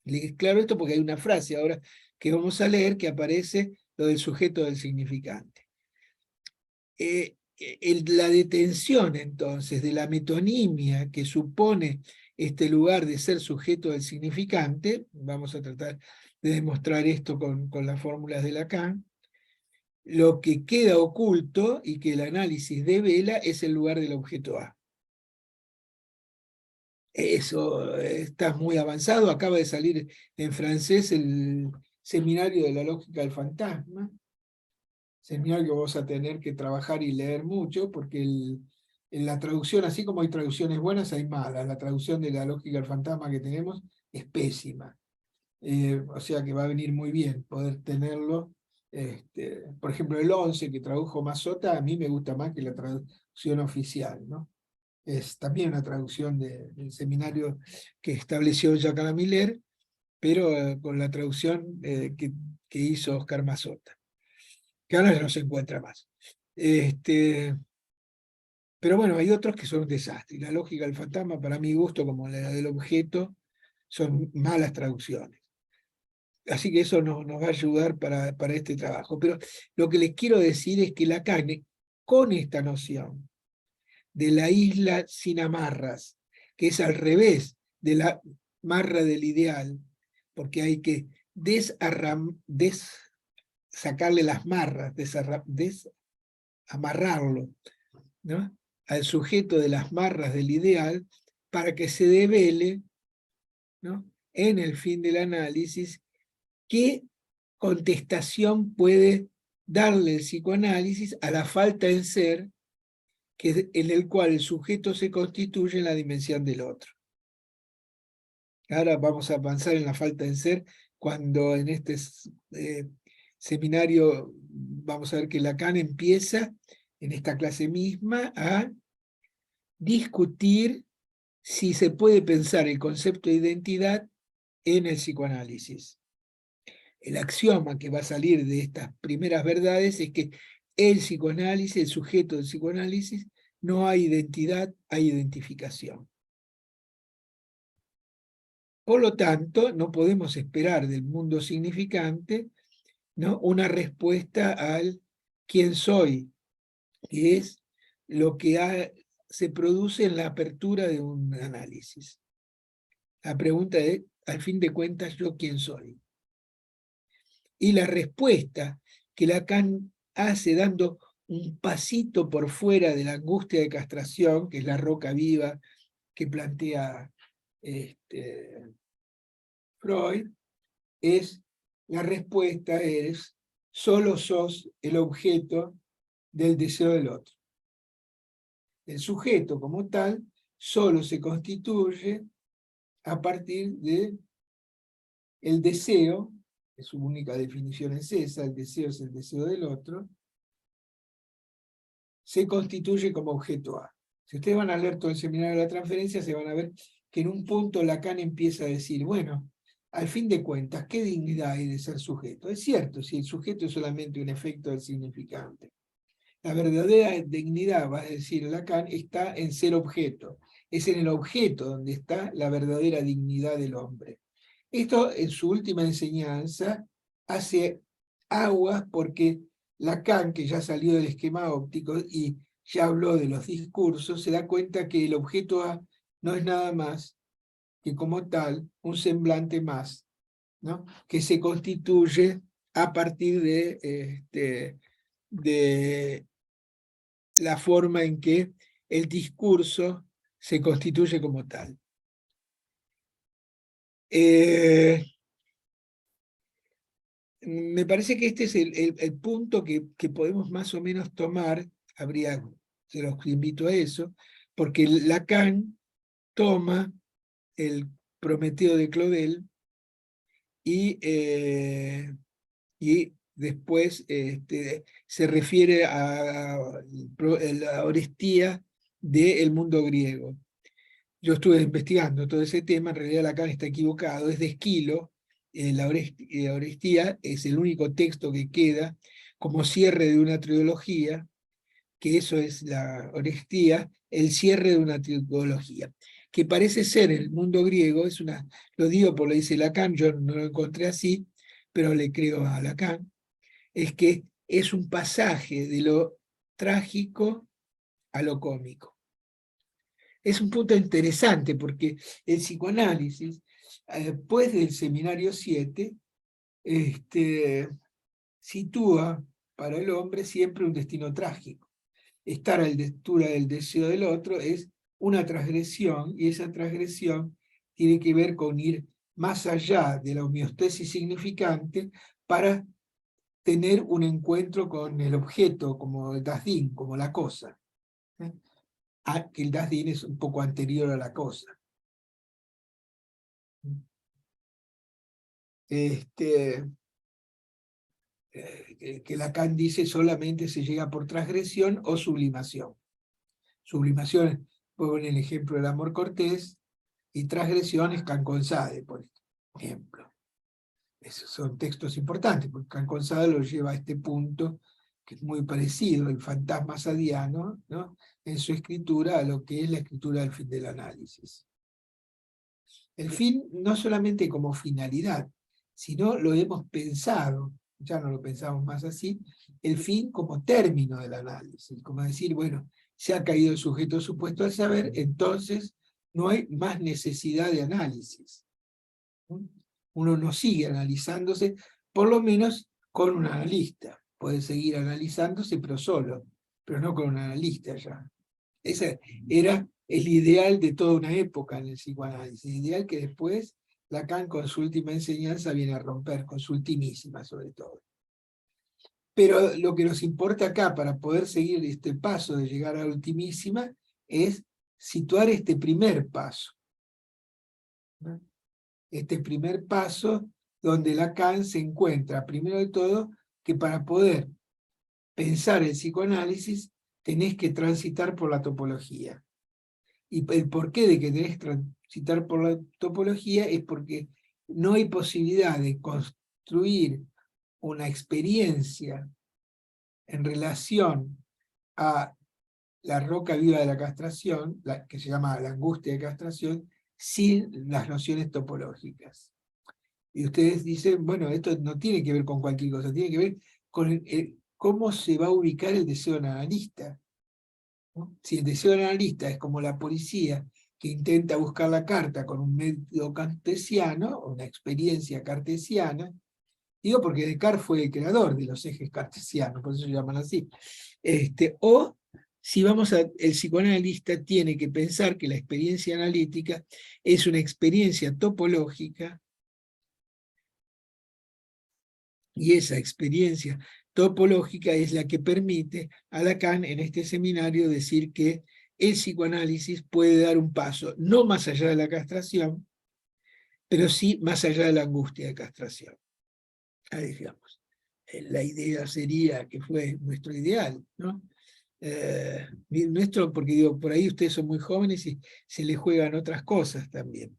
Les claro esto porque hay una frase ahora que vamos a leer que aparece lo del sujeto del significante. La detención entonces de la metonimia que supone este lugar de ser sujeto del significante, vamos a tratar de demostrar esto con las fórmulas de Lacan, lo que queda oculto y que el análisis devela es el lugar del objeto A. Eso está muy avanzado, acaba de salir en francés el seminario de la lógica del fantasma, seminario que vamos a tener que trabajar y leer mucho, porque en la traducción, así como hay traducciones buenas, hay malas. La traducción de la lógica del fantasma que tenemos es pésima. O sea que va a venir muy bien poder tenerlo. Por ejemplo, el 11 que tradujo Mazzotta, a mí me gusta más que la traducción oficial, ¿no? Es también una traducción del seminario que estableció Jacques Miller, pero con la traducción que hizo Oscar Mazzotta, que ahora ya no se encuentra más. Pero bueno, hay otros que son un desastre. La lógica del fantasma, para mi gusto, como la del objeto, son malas traducciones. Así que eso nos va a ayudar para este trabajo. Pero lo que les quiero decir es que Lacan, con esta noción de la isla sin amarras, que es al revés de la amarra del ideal, porque hay que sacarle las marras, desamarrarlo, ¿no?, al sujeto de las marras del ideal, para que se devele, ¿no?, en el fin del análisis qué contestación puede darle el psicoanálisis a la falta en ser, en el cual el sujeto se constituye en la dimensión del otro. Ahora vamos a avanzar en la falta en ser, cuando en este seminario vamos a ver que Lacan empieza, en esta clase misma, a discutir si se puede pensar el concepto de identidad en el psicoanálisis. El axioma que va a salir de estas primeras verdades es que el psicoanálisis, el sujeto del psicoanálisis, no hay identidad, hay identificación. Por lo tanto, no podemos esperar del mundo significante, ¿no?, una respuesta al quién soy, que es lo que se produce en la apertura de un análisis. La pregunta es, al fin de cuentas, ¿yo quién soy? Y la respuesta que Lacan hace dando un pasito por fuera de la angustia de castración, que es la roca viva que plantea Freud, la respuesta es: solo sos el objeto del deseo del otro. El sujeto como tal solo se constituye a partir de el deseo, que su única definición es esa, el deseo es el deseo del otro, se constituye como objeto A. Si ustedes van a leer todo el seminario de la transferencia, se van a ver que en un punto Lacan empieza a decir, bueno, al fin de cuentas, ¿qué dignidad hay de ser sujeto? Es cierto, si el sujeto es solamente un efecto del significante. La verdadera dignidad, va a decir Lacan, está en ser objeto. Es en el objeto donde está la verdadera dignidad del hombre. Esto, en su última enseñanza, hace aguas porque Lacan, que ya salió del esquema óptico y ya habló de los discursos, se da cuenta que el objeto A no es nada más que como tal un semblante más, ¿no?, que se constituye a partir de la forma en que el discurso se constituye como tal. Me parece que este es el punto que podemos más o menos tomar, se los invito a eso, porque Lacan toma el Prometeo de Claudel y después se refiere a la Orestía del mundo griego. Yo estuve investigando todo ese tema, en realidad Lacan está equivocado, es de Esquilo. La Orestía es el único texto que queda como cierre de una trilogía, que eso es la Orestía, el cierre de una trilogía, que parece ser el mundo griego, lo digo por lo dice Lacan, yo no lo encontré así, pero le creo a Lacan, es que es un pasaje de lo trágico a lo cómico. Es un punto interesante porque el psicoanálisis, después del seminario 7, sitúa para el hombre siempre un destino trágico. Estar a la altura del deseo del otro es una transgresión, y esa transgresión tiene que ver con ir más allá de la homeostasis significante para tener un encuentro con el objeto, como el das-ding, como la cosa. Que el das-ding es un poco anterior a la cosa. Que Lacan dice solamente se llega por transgresión o sublimación. Sublimación, puedo poner el ejemplo del amor cortés, y transgresión es Canconsade, por ejemplo. Esos son textos importantes, porque Canconsade lo lleva a este punto, que es muy parecido, el fantasma sadiano, ¿no?, en su escritura a lo que es la escritura del fin del análisis. El fin no solamente como finalidad, sino lo hemos pensado, ya no lo pensamos más así, el fin como término del análisis, como decir, bueno, se ha caído el sujeto supuesto al saber, entonces no hay más necesidad de análisis. Uno no sigue analizándose, por lo menos con un analista. Puede seguir analizándose, pero solo, pero no con un analista ya. Ese era el ideal de toda una época en el psicoanálisis, el ideal que después Lacan con su última enseñanza viene a romper, con su ultimísima sobre todo. Pero lo que nos importa acá para poder seguir este paso de llegar a la ultimísima es situar este primer paso. ¿No? Este primer paso donde Lacan se encuentra, primero de todo, que para poder pensar el psicoanálisis tenés que transitar por la topología. Y el porqué de que tenés que transitar por la topología es porque no hay posibilidad de construir una experiencia en relación a la roca viva de la castración, que se llama la angustia de castración, sin las nociones topológicas. Y ustedes dicen, bueno, esto no tiene que ver con cualquier cosa, tiene que ver con cómo se va a ubicar el deseo analista. ¿No? Si el deseo analista es como la policía que intenta buscar la carta con un método cartesiano, o una experiencia cartesiana, digo porque Descartes fue el creador de los ejes cartesianos, por eso se llaman así. O si vamos a, el psicoanalista tiene que pensar que la experiencia analítica es una experiencia topológica, y esa experiencia topológica es la que permite a Lacan en este seminario decir que el psicoanálisis puede dar un paso, no más allá de la castración, pero sí más allá de la angustia de castración. Ahí digamos, la idea sería que fue nuestro ideal, ¿no? Nuestro, porque digo, por ahí ustedes son muy jóvenes y se les juegan otras cosas también.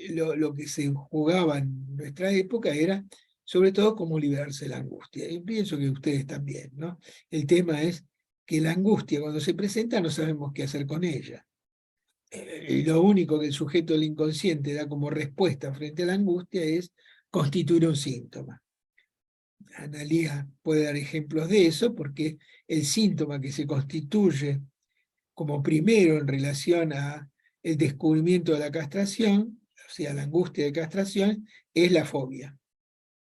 Lo que se jugaba en nuestra época era sobre todo cómo liberarse de la angustia. Y pienso que ustedes también, ¿no? El tema es que la angustia cuando se presenta no sabemos qué hacer con ella. Y lo único que el sujeto del inconsciente da como respuesta frente a la angustia es constituir un síntoma. Analía puede dar ejemplos de eso porque el síntoma que se constituye como primero en relación a el descubrimiento de la castración, o sea, la angustia de castración, es la fobia,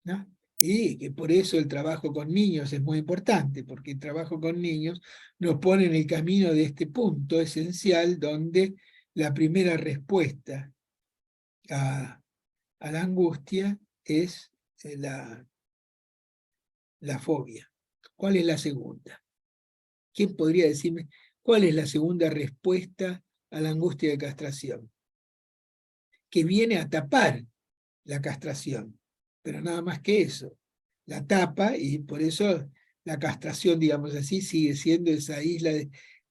¿no? Y que por eso el trabajo con niños es muy importante, porque el trabajo con niños nos pone en el camino de este punto esencial donde la primera respuesta a la angustia es la fobia. ¿Cuál es la segunda? ¿Quién podría decirme cuál es la segunda respuesta a la angustia de castración? Que viene a tapar la castración, pero nada más que eso. La tapa y por eso la castración, digamos así, sigue siendo esa isla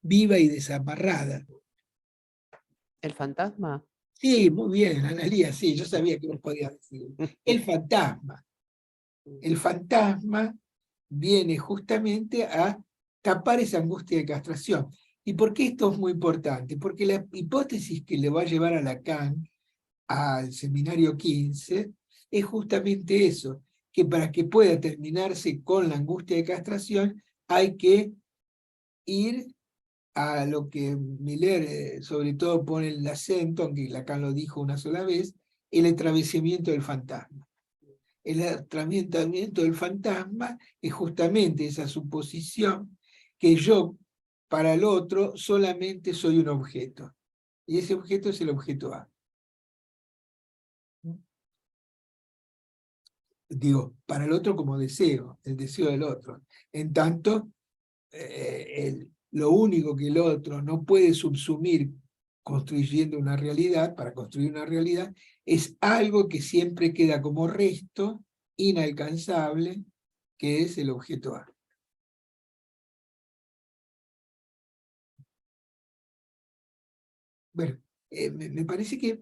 viva y desamarrada. ¿El fantasma? Sí, muy bien, Analía, sí, yo sabía que vos podías decir. El fantasma. El fantasma viene justamente a tapar esa angustia de castración. ¿Y por qué esto es muy importante? Porque la hipótesis que le va a llevar a Lacan al seminario 15 es justamente eso, que para que pueda terminarse con la angustia de castración hay que ir a lo que Miller sobre todo pone el acento, aunque Lacan lo dijo una sola vez, el atravesamiento del fantasma. El atravesamiento del fantasma es justamente esa suposición que yo, para el otro, solamente soy un objeto. Y ese objeto es el objeto A. Digo, para el otro como deseo, el deseo del otro. En tanto, lo único que el otro no puede subsumir construyendo una realidad, para construir una realidad, es algo que siempre queda como resto, inalcanzable, que es el objeto A. Bueno, me parece que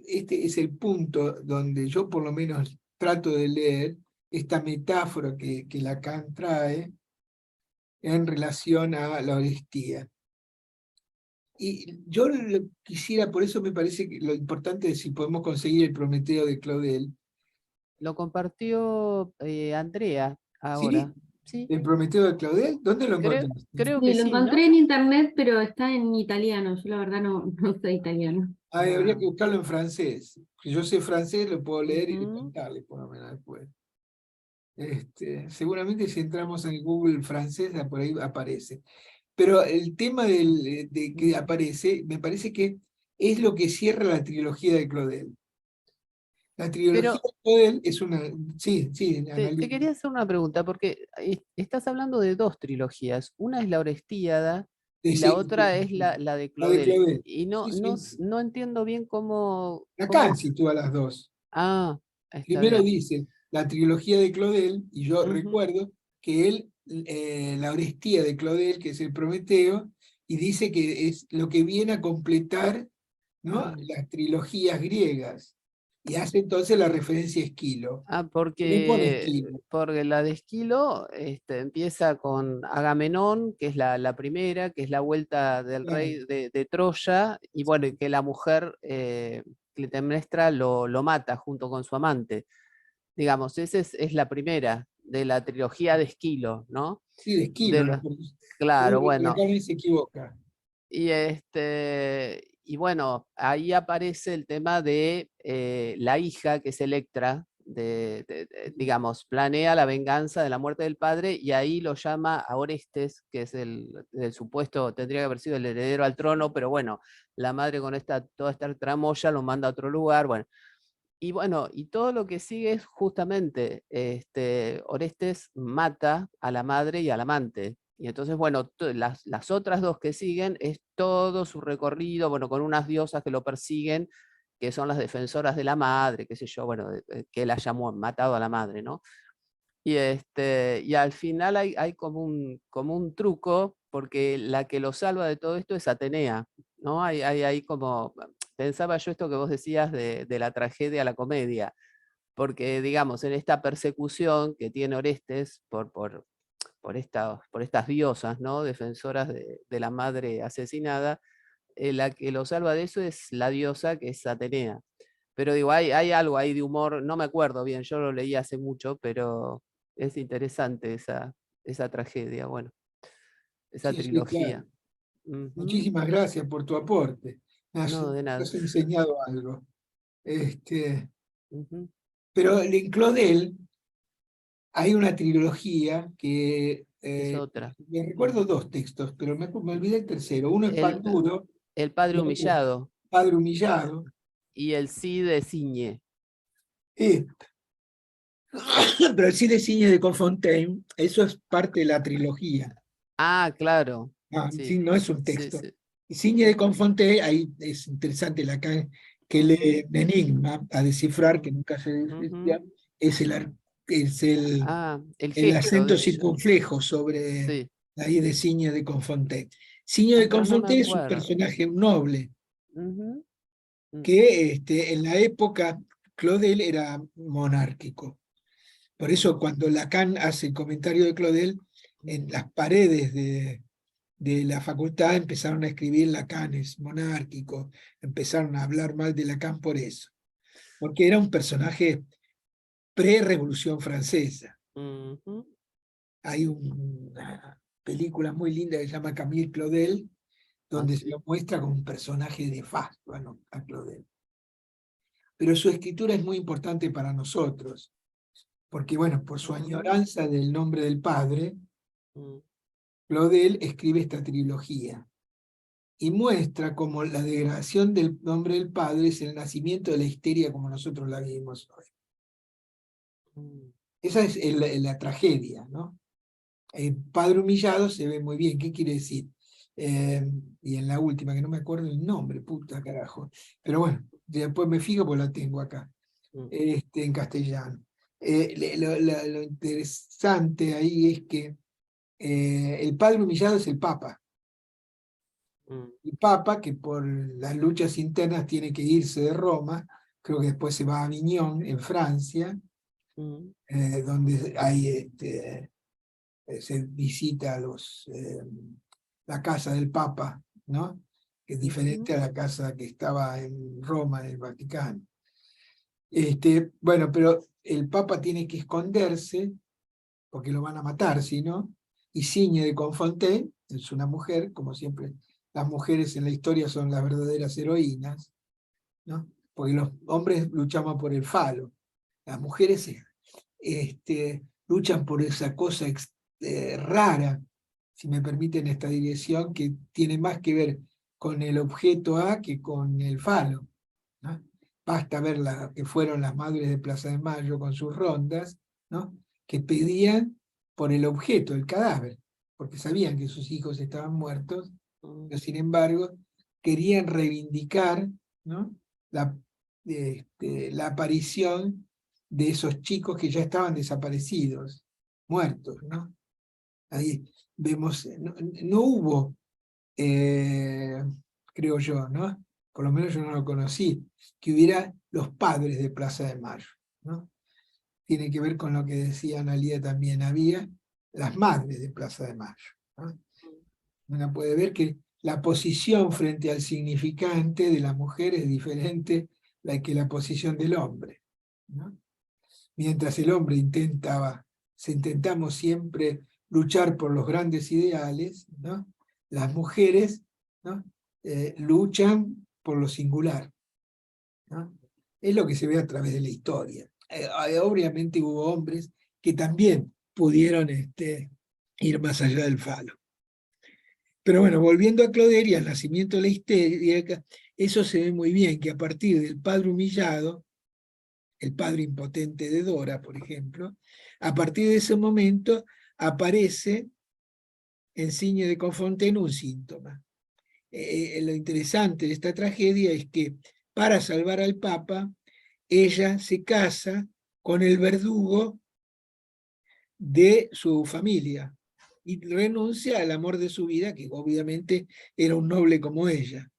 este es el punto donde yo por lo menos trato de leer esta metáfora que Lacan trae en relación a la honestidad. Y yo quisiera, por eso me parece que lo importante es si podemos conseguir el Prometeo de Claudel. Lo compartió Andrea ahora. ¿Sí? Sí, ¿El Prometeo de Claudel? ¿Dónde lo creo, encontraste? creo Sí, que lo sí, encontré ¿no? en internet, pero está en italiano. Yo la verdad no sé italiano. Ah, habría Ah, que buscarlo en francés. Si yo sé francés, lo puedo leer y ujú. contarle por lo menos después. Seguramente si entramos en Google francés, por ahí aparece. Pero el tema de que aparece, me parece que es lo que cierra la trilogía de Claudel. La trilogía Pero de Claudel es una... Sí, sí, te quería hacer una pregunta, porque estás hablando de dos trilogías. Una es la Orestíada y la sí, otra es la de la de Claudel. Claudel. Y Sí, sí. no entiendo bien Acá sitúa las dos. Ah, está Primero bien. dice la trilogía de Claudel, y yo Ujú. recuerdo que él, la Orestía de Claudel, que es el Prometeo, y dice que es lo que viene a completar, ¿no?, Mm. las trilogías griegas. Y hace entonces la referencia a Esquilo. Ah, ¿Qué pone Esquilo? porque la de Esquilo empieza con Agamenón, que es la primera, que es la vuelta del Claro, rey de Troya, y bueno, y que la mujer Clitemnestra lo mata junto con su amante. Digamos, esa es la primera de la trilogía de Esquilo, ¿no? sí, de De Esquilo, la- claro, la bueno. carne se equivoca. Y bueno, ahí aparece el tema de la hija, que es Electra, digamos, planea la venganza de la muerte del padre y ahí lo llama a Orestes, que es el supuesto, tendría que haber sido el heredero al trono, pero bueno, la madre con toda esta tramoya lo manda a otro lugar, bueno, y todo lo que sigue es justamente, Orestes mata a la madre y al amante. Y entonces, bueno, las otras dos que siguen es todo su recorrido, bueno, con unas diosas que lo persiguen, que son las defensoras de la madre, qué sé yo, bueno, que él haya matado a la madre, ¿no? Y al final hay como un truco, porque la que lo salva de todo esto es Atenea, ¿no? Hay como, pensaba yo esto que vos decías de la tragedia a la comedia, porque digamos, en esta persecución que tiene Orestes por estas diosas, ¿no? Defensoras de la madre asesinada, la que lo salva de eso es la diosa que es Atenea. Pero digo, hay algo ahí de humor, no me acuerdo bien, yo lo leí hace mucho, pero es interesante esa tragedia, bueno, esa Sí, sí, trilogía. claro. Ujú. Muchísimas gracias por tu aporte. No, de Me nada. has enseñado algo. Ujú. Pero en Claudel hay una trilogía que, Es otra. me Mm. recuerdo dos textos, pero me olvidé el tercero. Uno es El, Panduro, el padre y otro es humillado Padre Humillado. y el sí de Ciñe. Eh, pero el Cine Ciñe de Confontaine, eso es parte de la trilogía. Ah, claro. Sí, Sí, no es un sí, texto. sí. Y Ciñe de Confontaine, ahí es interesante la que Ujú, lee Enigma a descifrar, que mm, nunca se descifra, ujú. es el Ah, el el gesto acento de ella. circunflejo sobre Sí. la I de Ciño de Confontaine. Ciño de Ah, no me Confontaine es un acuerdo. personaje noble Ujú, mm, que en la época Claudel era monárquico. Por eso cuando Lacan hace el comentario de Claudel, en las paredes de la facultad empezaron a escribir Lacan es monárquico, empezaron a hablar mal de Lacan por eso, porque era un personaje pre-revolución francesa. ujú. Hay una película muy linda que se llama Camille Claudel, Ah, donde se sí. lo muestra como un personaje nefasto a Claudel. Pero su escritura es muy importante para nosotros, porque bueno, por su Ujú, añoranza del nombre del padre, mm, Claudel escribe esta trilogía y muestra cómo la degradación del nombre del padre es el nacimiento de la histeria como nosotros la vivimos hoy. mm. Esa es la tragedia, ¿no? El padre humillado se ve muy bien. ¿Qué quiere decir? Y en la última, que no me acuerdo el nombre, puta carajo. Pero bueno, después me fijo porque la tengo acá, Mm, en castellano. Lo interesante ahí es que el padre humillado es el Papa. mm, El Papa, que por las luchas internas tiene que irse de Roma, creo que después se va a Aviñón, en Francia, mm, donde hay se visita la casa del Papa, ¿no? Que es ujú, diferente a la casa que estaba en Roma, en el Vaticano. Bueno, pero el Papa tiene que esconderse porque lo van a matar, si no. Y Signe de Confontaine es una mujer, como siempre, las mujeres en la historia son las verdaderas heroínas, ¿no? Porque los hombres luchamos por el falo, las mujeres luchan por esa cosa rara, si me permiten esta dirección, que tiene más que ver con el objeto A que con el falo, ¿no? Basta ver que fueron las madres de Plaza de Mayo con sus rondas, ¿no? Que pedían por el objeto, el cadáver, porque sabían que sus hijos estaban muertos, pero sin embargo querían reivindicar, ¿no? La aparición de esos chicos que ya estaban desaparecidos, muertos, ¿no? Ahí vemos, no hubo, creo yo, ¿no? Por lo menos yo no lo conocí, que hubiera los padres de Plaza de Mayo, ¿no? Tiene que ver con lo que decía Analía también, había las madres de Plaza de Mayo, ¿no? Uno puede ver que la posición frente al significante de la mujer es diferente que la posición del hombre, ¿no? Mientras el hombre intentamos siempre luchar por los grandes ideales, ¿no? Las mujeres, ¿no? Luchan por lo singular, ¿no? Es lo que se ve a través de la historia. Obviamente hubo hombres que también pudieron ir más allá del falo. Pero bueno, volviendo a Cloder y al nacimiento de la histeria, eso se ve muy bien, que a partir del padre humillado, el padre impotente de Dora, por ejemplo, a partir de ese momento aparece en Signe de Confontaine un síntoma. Lo interesante de esta tragedia es que para salvar al Papa, ella se casa con el verdugo de su familia y renuncia al amor de su vida, que obviamente era un noble como ella,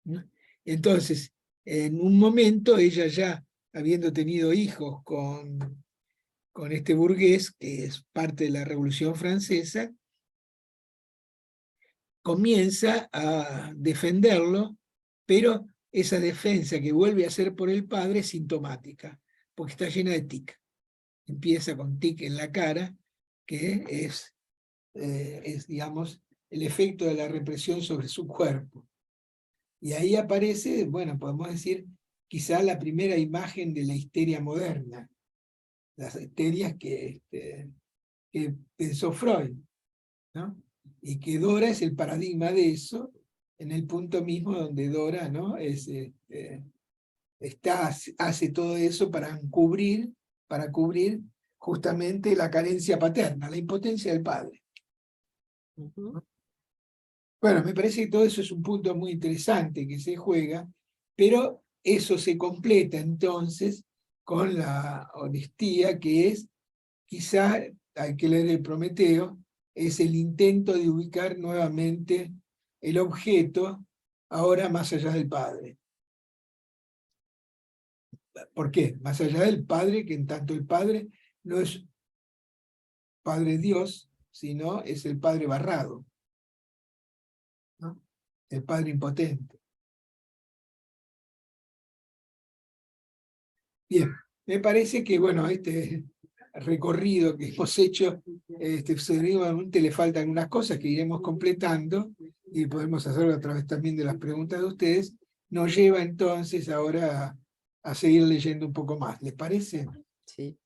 ¿no? Entonces, en un momento, ella ya habiendo tenido hijos con este burgués, que es parte de la Revolución Francesa, comienza a defenderlo, pero esa defensa que vuelve a hacer por el padre es sintomática, porque está llena de tic. Empieza con tic en la cara, que es, digamos, el efecto de la represión sobre su cuerpo. Y ahí aparece, bueno, podemos decir, quizá la primera imagen de la histeria moderna, las histerias que pensó Freud, ¿no? Y que Dora es el paradigma de eso, en el punto mismo donde Dora, ¿no? Hace todo eso para cubrir justamente la carencia paterna, la impotencia del padre. ¿No? Bueno, me parece que todo eso es un punto muy interesante que se juega, pero eso se completa entonces con la honestía, que es, quizá, hay que leer el Prometeo, es el intento de ubicar nuevamente el objeto, ahora más allá del Padre. ¿Por qué? Más allá del Padre, que en tanto el Padre no es Padre Dios, sino es el Padre barrado, ¿no? El Padre impotente. Bien, me parece que, bueno, este recorrido que hemos hecho, seguramente le faltan unas cosas que iremos completando, y podemos hacerlo a través también de las preguntas de ustedes, nos lleva entonces ahora a seguir leyendo un poco más. ¿Les parece? Sí.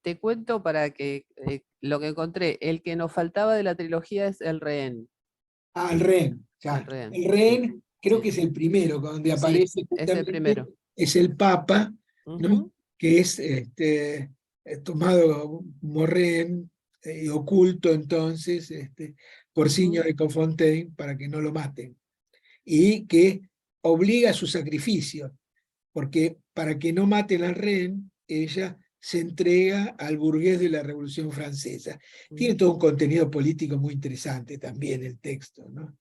Te cuento para que lo que encontré. El que nos faltaba de la trilogía es El Rehén. Ah, el rehén. El Rehén, El rehén sí, creo sí. que es el primero, donde Sí, aparece es el justamente, primero. es el Papa, ¿no? Ujú. Que es tomado como rehén, oculto entonces por Signe de Confontaine para que no lo maten, y que obliga a su sacrificio, porque para que no maten al rehén, ella se entrega al burgués de la Revolución Francesa. Tiene todo un contenido político muy interesante también el texto, ¿no?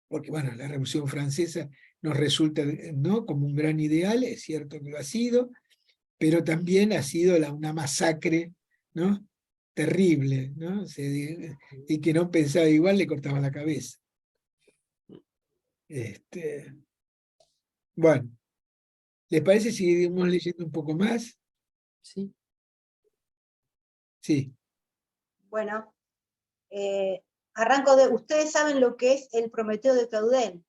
Porque bueno, la Revolución Francesa nos resulta, ¿no?, como un gran ideal, es cierto que lo ha sido, pero también ha sido una masacre, ¿no?, terrible, ¿no? Y que no pensaba igual le cortaban la cabeza. Bueno, ¿les parece si seguimos leyendo un poco más? Sí. Sí, Bueno, arranco de, ustedes saben lo que es el Prometeo de Claudel.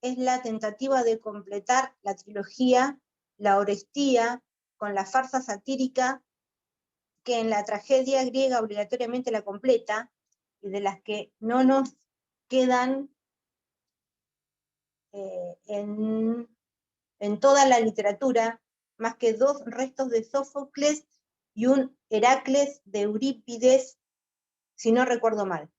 Es la tentativa de completar la trilogía, la Orestía, con la farsa satírica que en la tragedia griega obligatoriamente la completa, y de las que no nos quedan en toda la literatura más que 2 restos de Sófocles y un Heracles de Eurípides, si no recuerdo mal.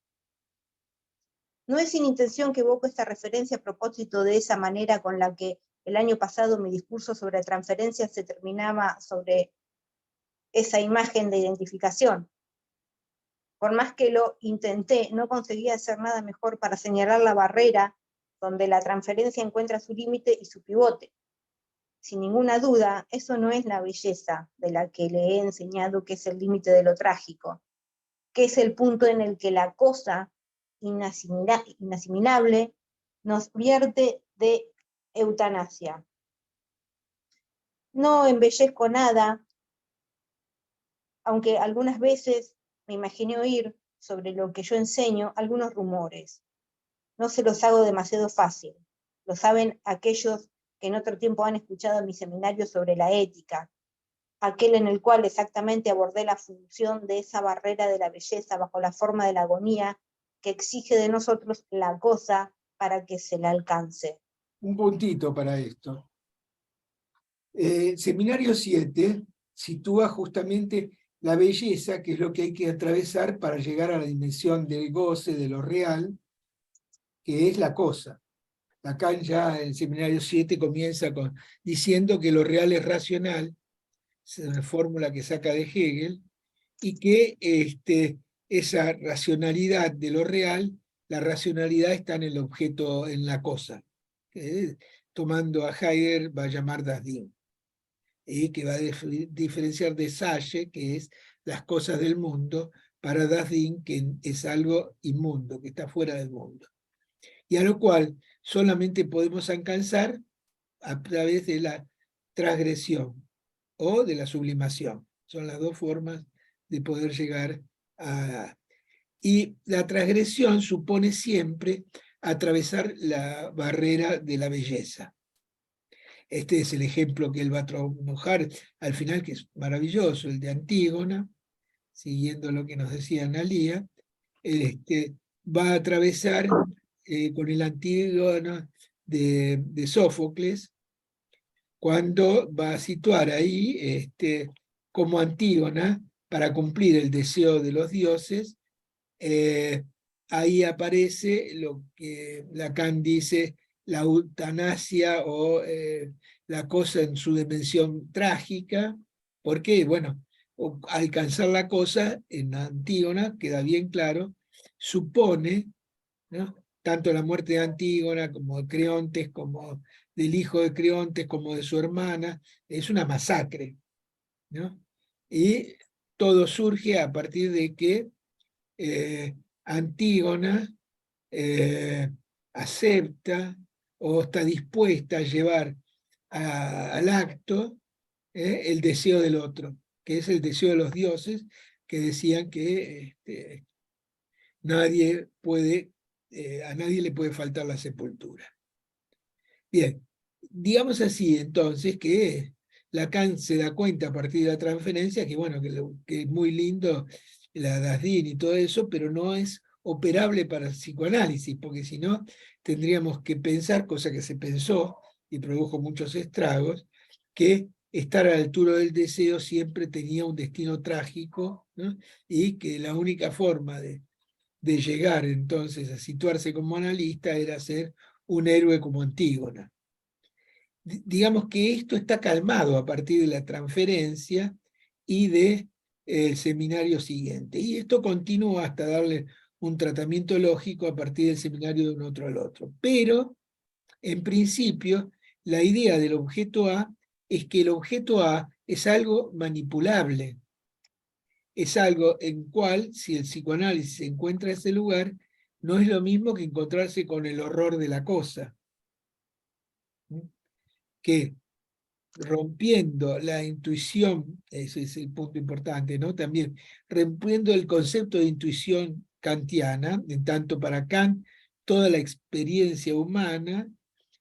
No es sin intención que evoco esta referencia a propósito de esa manera con la que el año pasado mi discurso sobre transferencias se terminaba sobre esa imagen de identificación. Por más que lo intenté, no conseguí hacer nada mejor para señalar la barrera donde la transferencia encuentra su límite y su pivote. Sin ninguna duda, eso no es la belleza de la que le he enseñado que es el límite de lo trágico, que es el punto en el que la cosa inasimilable nos vierte de eutanasia. No embellezco nada, aunque algunas veces me imaginé oír sobre lo que yo enseño algunos rumores. No se los hago demasiado fácil. Lo saben aquellos que en otro tiempo han escuchado mi seminario sobre la ética, aquel en el cual exactamente abordé la función de esa barrera de la belleza bajo la forma de la agonía que exige de nosotros la cosa para que se la alcance. un puntito para esto. Seminario 7 sitúa justamente la belleza, que es lo que hay que atravesar para llegar a la dimensión del goce, de lo real, que es la cosa. Acá ya el seminario 7 comienza diciendo que lo real es racional, es una fórmula que saca de Hegel, y que esa racionalidad de lo real, la racionalidad está en el objeto, en la cosa. Tomando a Heidegger va a llamar das Ding, que va a diferenciar de Sage, que es las cosas del mundo, para das Ding, que es algo inmundo, que está fuera del mundo. Y a lo cual solamente podemos alcanzar a través de la transgresión o de la sublimación. Son las dos formas de poder llegar a... Y la transgresión supone siempre atravesar la barrera de la belleza. Este es el ejemplo que él va a trabajar al final, que es maravilloso, el de Antígona, siguiendo lo que nos decía Analía, va a atravesar con el Antígona de Sófocles, cuando va a situar ahí como Antígona, para cumplir el deseo de los dioses, ahí aparece lo que Lacan dice la eutanasia o la cosa en su dimensión trágica, porque, bueno, alcanzar la cosa en Antígona, queda bien claro, supone, ¿no?, tanto la muerte de Antígona como de Creontes, como del hijo de Creontes, como de su hermana, es una masacre, ¿no? Y todo surge a partir de que Antígona acepta o está dispuesta a llevar al acto el deseo del otro, que es el deseo de los dioses, que decían que nadie puede, a nadie le puede faltar la sepultura. Bien, digamos así entonces que Lacan se da cuenta a partir de la transferencia que, bueno, que es muy lindo la Dasdin y todo eso, pero no es operable para el psicoanálisis, porque si no tendríamos que pensar, cosa que se pensó y produjo muchos estragos, que estar a la altura del deseo siempre tenía un destino trágico, ¿no?, y que la única forma de llegar entonces a situarse como analista era ser un héroe como Antígona. Digamos que esto está calmado a partir de la transferencia y del seminario siguiente. Y esto continúa hasta darle un tratamiento lógico a partir del seminario de un otro al otro. Pero, en principio, la idea del objeto A es que el objeto A es algo manipulable. Es algo en cual, si el psicoanálisis encuentra ese lugar, no es lo mismo que encontrarse con el horror de la cosa. Que rompiendo la intuición, ese es el punto importante, ¿no? También rompiendo el concepto de intuición kantiana, en tanto para Kant toda la experiencia humana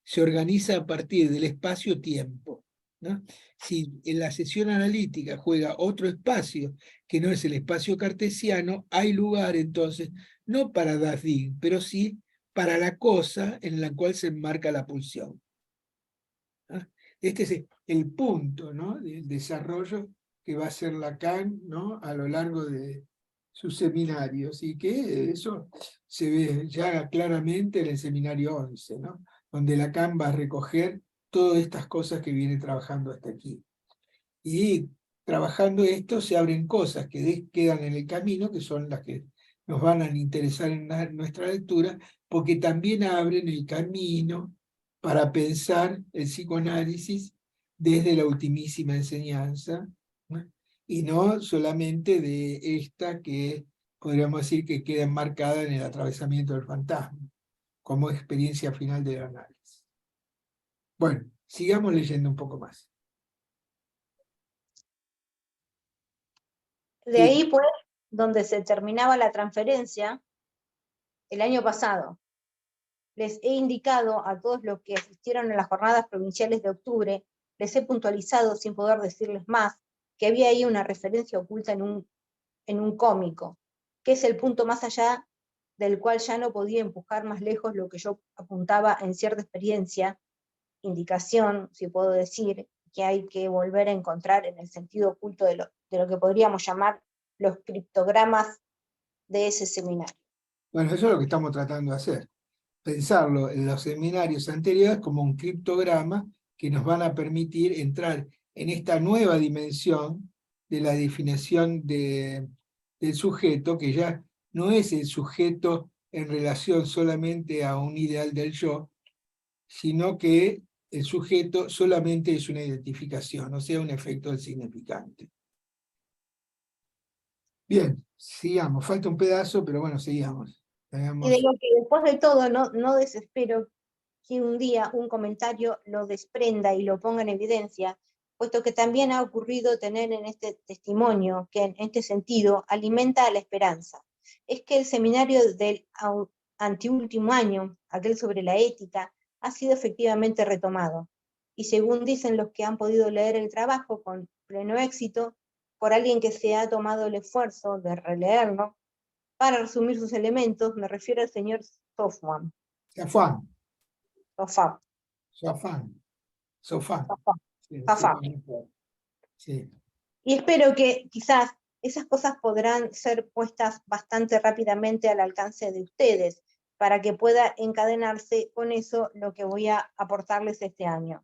se organiza a partir del espacio-tiempo, ¿no? Si en la sesión analítica juega otro espacio que no es el espacio cartesiano, hay lugar entonces no para das Ding, pero sí para la cosa en la cual se enmarca la pulsión. ¿Ah? Este es el punto, ¿no?, del desarrollo que va a hacer Lacan, ¿no?, a lo largo de sus seminarios, y que eso se ve ya claramente en el seminario 11, ¿no?, donde Lacan va a recoger todas estas cosas que viene trabajando hasta aquí. Y trabajando esto se abren cosas que quedan en el camino, que son las que nos van a interesar en nuestra lectura, porque también abren el camino para pensar el psicoanálisis desde la ultimísima enseñanza, ¿no?, y no solamente de esta que podríamos decir que queda enmarcada en el atravesamiento del fantasma, como experiencia final del análisis. Bueno, sigamos leyendo un poco más. De ahí, pues, donde se terminaba la transferencia, el año pasado, les he indicado a todos los que asistieron a las jornadas provinciales de octubre, les he puntualizado, sin poder decirles más, que había ahí una referencia oculta en un cómico, que es el punto más allá del cual ya no podía empujar más lejos lo que yo apuntaba en cierta experiencia, indicación, si puedo decir, que hay que volver a encontrar en el sentido oculto de lo que podríamos llamar los criptogramas de ese seminario. Bueno, eso es lo que estamos tratando de hacer. Pensarlo en los seminarios anteriores como un criptograma que nos van a permitir entrar en esta nueva dimensión de la definición del sujeto, que ya no es el sujeto en relación solamente a un ideal del yo, sino que el sujeto solamente es una identificación, o sea, un efecto del significante. Bien, sigamos. Falta un pedazo, pero bueno, sigamos. Y de lo que después de todo no desespero que un día un comentario lo desprenda y lo ponga en evidencia, puesto que también ha ocurrido tener en este testimonio, que en este sentido alimenta a la esperanza. Es que el seminario del anteúltimo año, aquel sobre la ética, ha sido efectivamente retomado. Y según dicen los que han podido leer el trabajo con pleno éxito, por alguien que se ha tomado el esfuerzo de releerlo, para resumir sus elementos, me refiero al señor Sofwan. Safán. Sofá. Sofán. Sofán. Sofá. Sí, Sofá. sí. Y espero que quizás esas cosas podrán ser puestas bastante rápidamente al alcance de ustedes, para que pueda encadenarse con eso lo que voy a aportarles este año.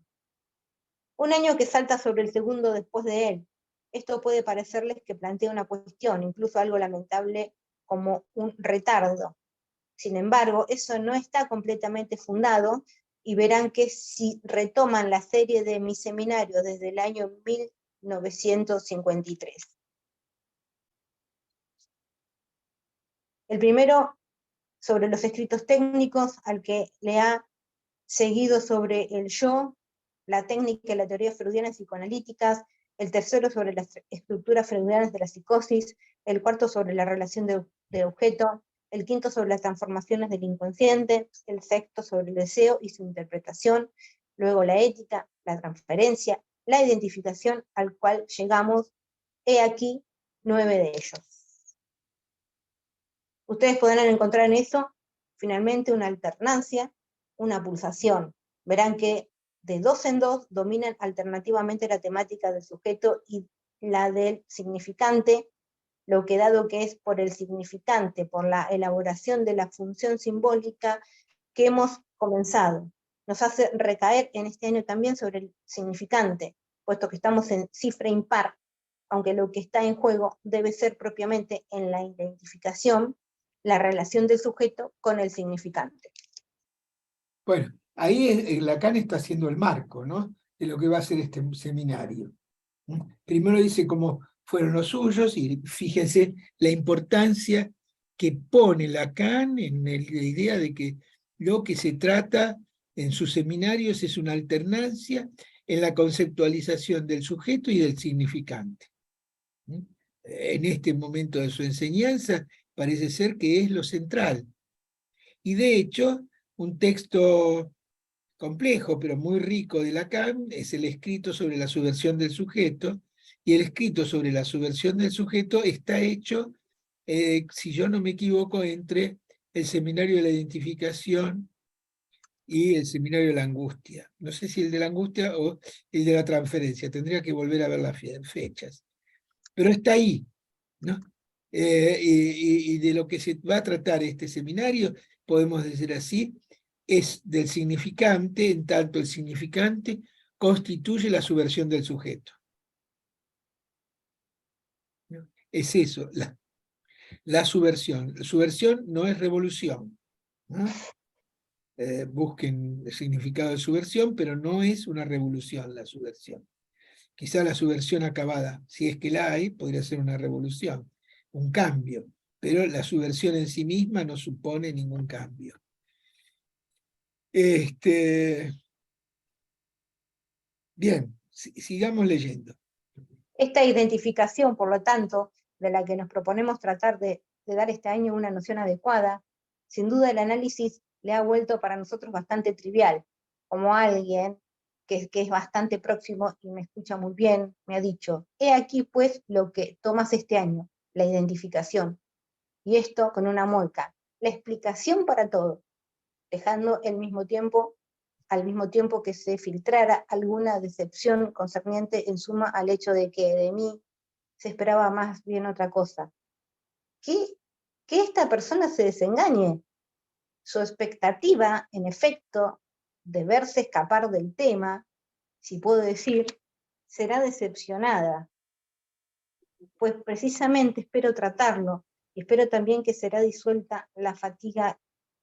Un año que salta sobre el segundo después de él. Esto puede parecerles que plantea una cuestión, incluso algo lamentable como un retardo. Sin embargo, eso no está completamente fundado, y verán que si retoman la serie de mi seminario desde el año 1953. El primero sobre los escritos técnicos, al que le ha seguido sobre el yo, la técnica y la teoría freudiana psicoanalíticas, el tercero sobre las estructuras freudianas de la psicosis, el cuarto sobre la relación de objeto, el quinto sobre las transformaciones del inconsciente, el sexto sobre el deseo y su interpretación, luego la ética, la transferencia, la identificación, al cual llegamos, he aquí 9 de ellos. Ustedes podrán encontrar en eso, finalmente, una alternancia, una pulsación. Verán que de dos en dos dominan alternativamente la temática del sujeto y la del significante, lo que dado que es por el significante, por la elaboración de la función simbólica que hemos comenzado, nos hace recaer en este año también sobre el significante, puesto que estamos en cifra impar, aunque lo que está en juego debe ser propiamente en la identificación, la relación del sujeto con el significante. Bueno, ahí Lacan está haciendo el marco, ¿no?, de lo que va a ser este seminario. Primero dice cómo fueron los suyos, y fíjense la importancia que pone Lacan en la idea de que lo que se trata en sus seminarios es una alternancia en la conceptualización del sujeto y del significante. En este momento de su enseñanza parece ser que es lo central. Y de hecho, un texto complejo, pero muy rico de Lacan, es el escrito sobre la subversión del sujeto, y el escrito sobre la subversión del sujeto está hecho, si yo no me equivoco, entre el seminario de la identificación y el seminario de la angustia. No sé si el de la angustia o el de la transferencia, tendría que volver a ver las fechas. Pero está ahí, ¿no? Y de lo que se va a tratar este seminario, podemos decir así, es del significante, en tanto el significante constituye la subversión del sujeto. ¿No? Es eso, la subversión. La subversión no es revolución, ¿no? Busquen el significado de subversión, pero no es una revolución la subversión. Quizá la subversión acabada, si es que la hay, podría ser una revolución, un cambio, pero la subversión en sí misma no supone ningún cambio. Bien, sigamos leyendo. Esta identificación, por lo tanto, de la que nos proponemos tratar de dar este año una noción adecuada, sin duda el análisis le ha vuelto para nosotros bastante trivial, como alguien que es bastante próximo y me escucha muy bien, me ha dicho, he aquí pues lo que tomas este año, la identificación, y esto con una mueca, la explicación para todo, dejando al mismo tiempo que se filtrara alguna decepción concerniente en suma al hecho de que de mí se esperaba más bien otra cosa. Que esta persona se desengañe. Su expectativa, en efecto, de verse escapar del tema, si puedo decir, será decepcionada. Pues precisamente espero tratarlo, y espero también que será disuelta la fatiga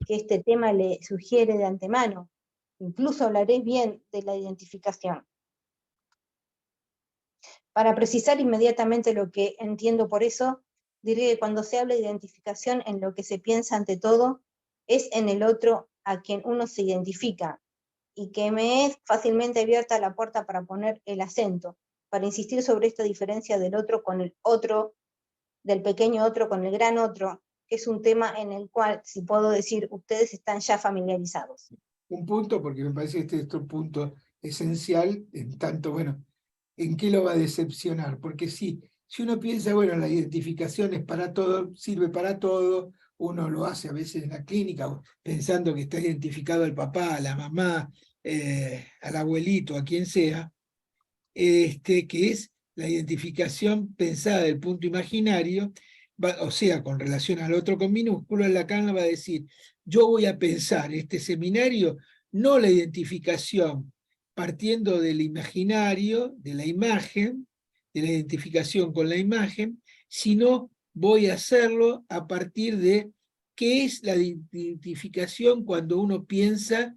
que este tema le sugiere de antemano. Incluso hablaré bien de la identificación. Para precisar inmediatamente lo que entiendo por eso, diré que cuando se habla de identificación, en lo que se piensa ante todo es en el otro a quien uno se identifica, y que me es fácilmente abierta la puerta para poner el acento, para insistir sobre esta diferencia del otro con el otro, del pequeño otro con el gran otro, que es un tema en el cual, si puedo decir, ustedes están ya familiarizados. Un punto, porque me parece que este es un punto esencial, en tanto, bueno, ¿en qué lo va a decepcionar? Porque si uno piensa, bueno, la identificación es para todo, sirve para todo, uno lo hace a veces en la clínica, pensando que está identificado al papá, a la mamá, al abuelito, a quien sea, que es la identificación pensada del punto imaginario, o sea, con relación al otro con minúsculo, Lacan va a decir, yo voy a pensar este seminario, no la identificación partiendo del imaginario, de la imagen, de la identificación con la imagen, sino voy a hacerlo a partir de qué es la identificación cuando uno piensa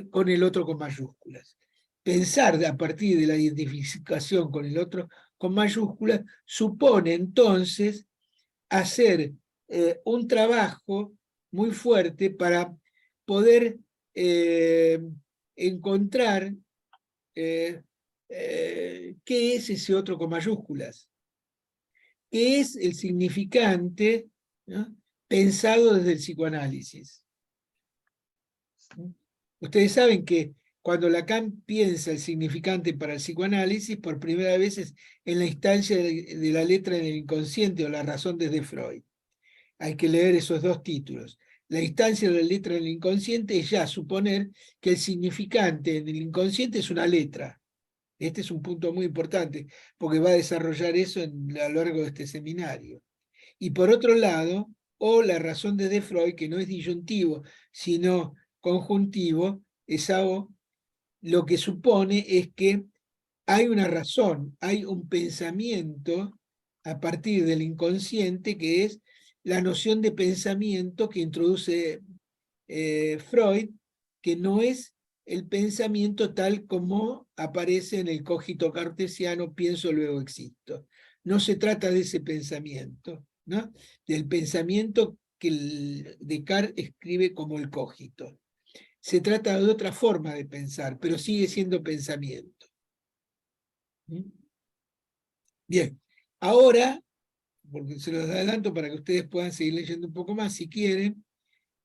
con el otro con mayúsculas. Pensar a partir de la identificación con el otro con mayúsculas supone entonces hacer un trabajo muy fuerte para poder encontrar qué es ese otro con mayúsculas, qué es el significante, ¿no?, pensado desde el psicoanálisis. Ustedes saben que cuando Lacan piensa el significante para el psicoanálisis, por primera vez es en la instancia de la letra en el inconsciente o la razón desde Freud. Hay que leer esos dos títulos. La instancia de la letra en el inconsciente es ya suponer que el significante en el inconsciente es una letra. Este es un punto muy importante, porque va a desarrollar eso a lo largo de este seminario. Y por otro lado, o la razón desde Freud, que no es disyuntivo, sino conjuntivo, esa O, lo que supone es que hay una razón, hay un pensamiento a partir del inconsciente, que es la noción de pensamiento que introduce Freud, que no es el pensamiento tal como aparece en el cogito cartesiano, pienso luego existo. No se trata de ese pensamiento, ¿no?, del pensamiento que Descartes escribe como el cogito. Se trata de otra forma de pensar, pero sigue siendo pensamiento. ¿Mm? Bien, ahora, porque se los adelanto para que ustedes puedan seguir leyendo un poco más si quieren,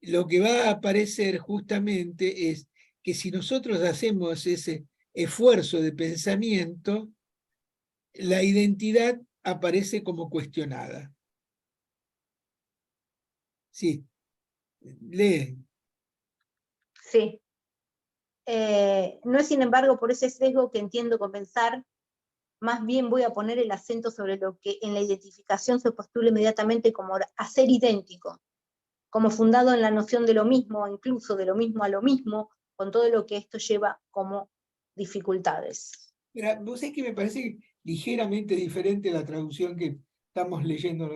lo que va a aparecer justamente es que si nosotros hacemos ese esfuerzo de pensamiento, la identidad aparece como cuestionada. Sí, lee. Sí. No es, sin embargo, por ese sesgo que entiendo compensar, más bien voy a poner el acento sobre lo que en la identificación se postula inmediatamente como hacer idéntico, como fundado en la noción de lo mismo, incluso de lo mismo a lo mismo, con todo lo que esto lleva como dificultades. Mira, vos sabés que me parece ligeramente diferente la traducción que estamos leyendo,